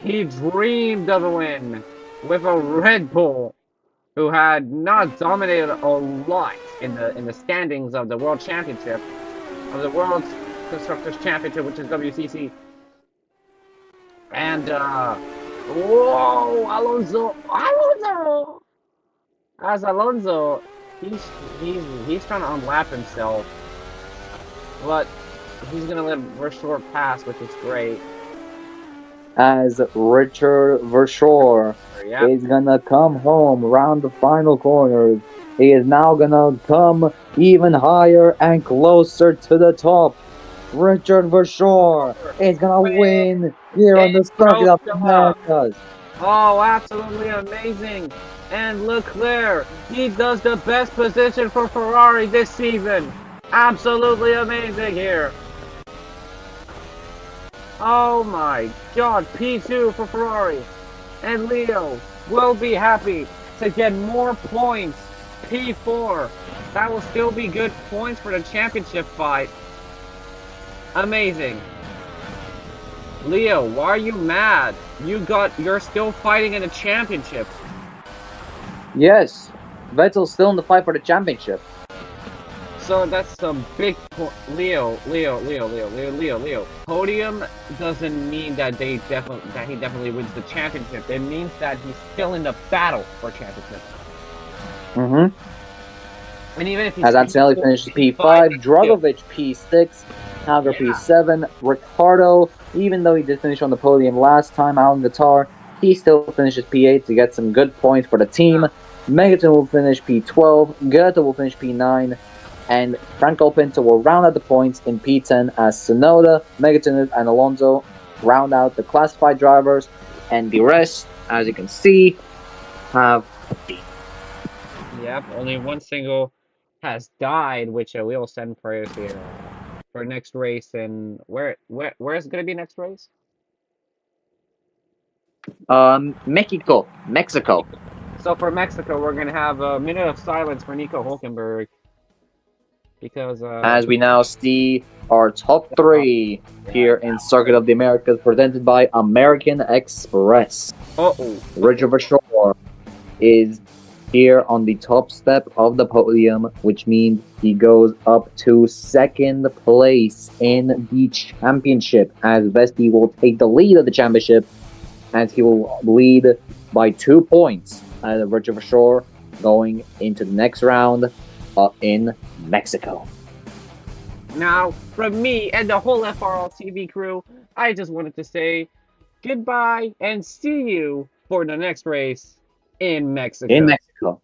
He dreamed of a win with a Red Bull, who had not dominated a lot in the standings of the World Championship, of the World Constructors Championship, which is WCC. And whoa, Alonso! As Alonso, he's trying to unlap himself, but he's gonna let Verschoor pass, which is great. As Richard Verschoor is gonna come home around the final corners. He is now gonna come even higher and closer to the top. Richard Verschoor is gonna win here on the Circuit of the Americas. Oh, absolutely amazing. And Leclerc, he does the best position for Ferrari this season. Absolutely amazing here. Oh my god, P2 for Ferrari. And Leo will be happy to get more points. P4. That will still be good points for the championship fight. Amazing. Leo, why are you mad? You're still fighting in a championship. Yes, Vettel's still in the fight for the championship. So that's a big point. Leo. Podium doesn't mean that he definitely wins the championship. It means that he's still in the battle for championship. Mm-hmm. And even if he's As Antonelli finishes P5, Dragovic P6, Halger P7, Ricciardo, even though he did finish on the podium last time out in Qatar, he still finishes P8 to get some good points for the team. Megaton will finish P12, Goethe will finish P9, and Franco Pinto will round out the points in P10 as Sonoda, Megaton, and Alonso round out the classified drivers, and the rest, as you can see, have Yep, only one single has died, which we will send prayers here for next race. And where is it gonna be next race? Mexico. So for Mexico, we're gonna have a minute of silence for Nico Hulkenberg because As we now see our top 3 here in Circuit of the Americas, presented by American Express. Richard Verschoor is here on the top step of the podium, which means he goes up to second place in the championship, as Vesti will take the lead of the championship, as he will lead by 2 points. Richard Verschoor going into the next round in Mexico. Now, from me and the whole FRL TV crew, I just wanted to say goodbye and see you for the next race in Mexico.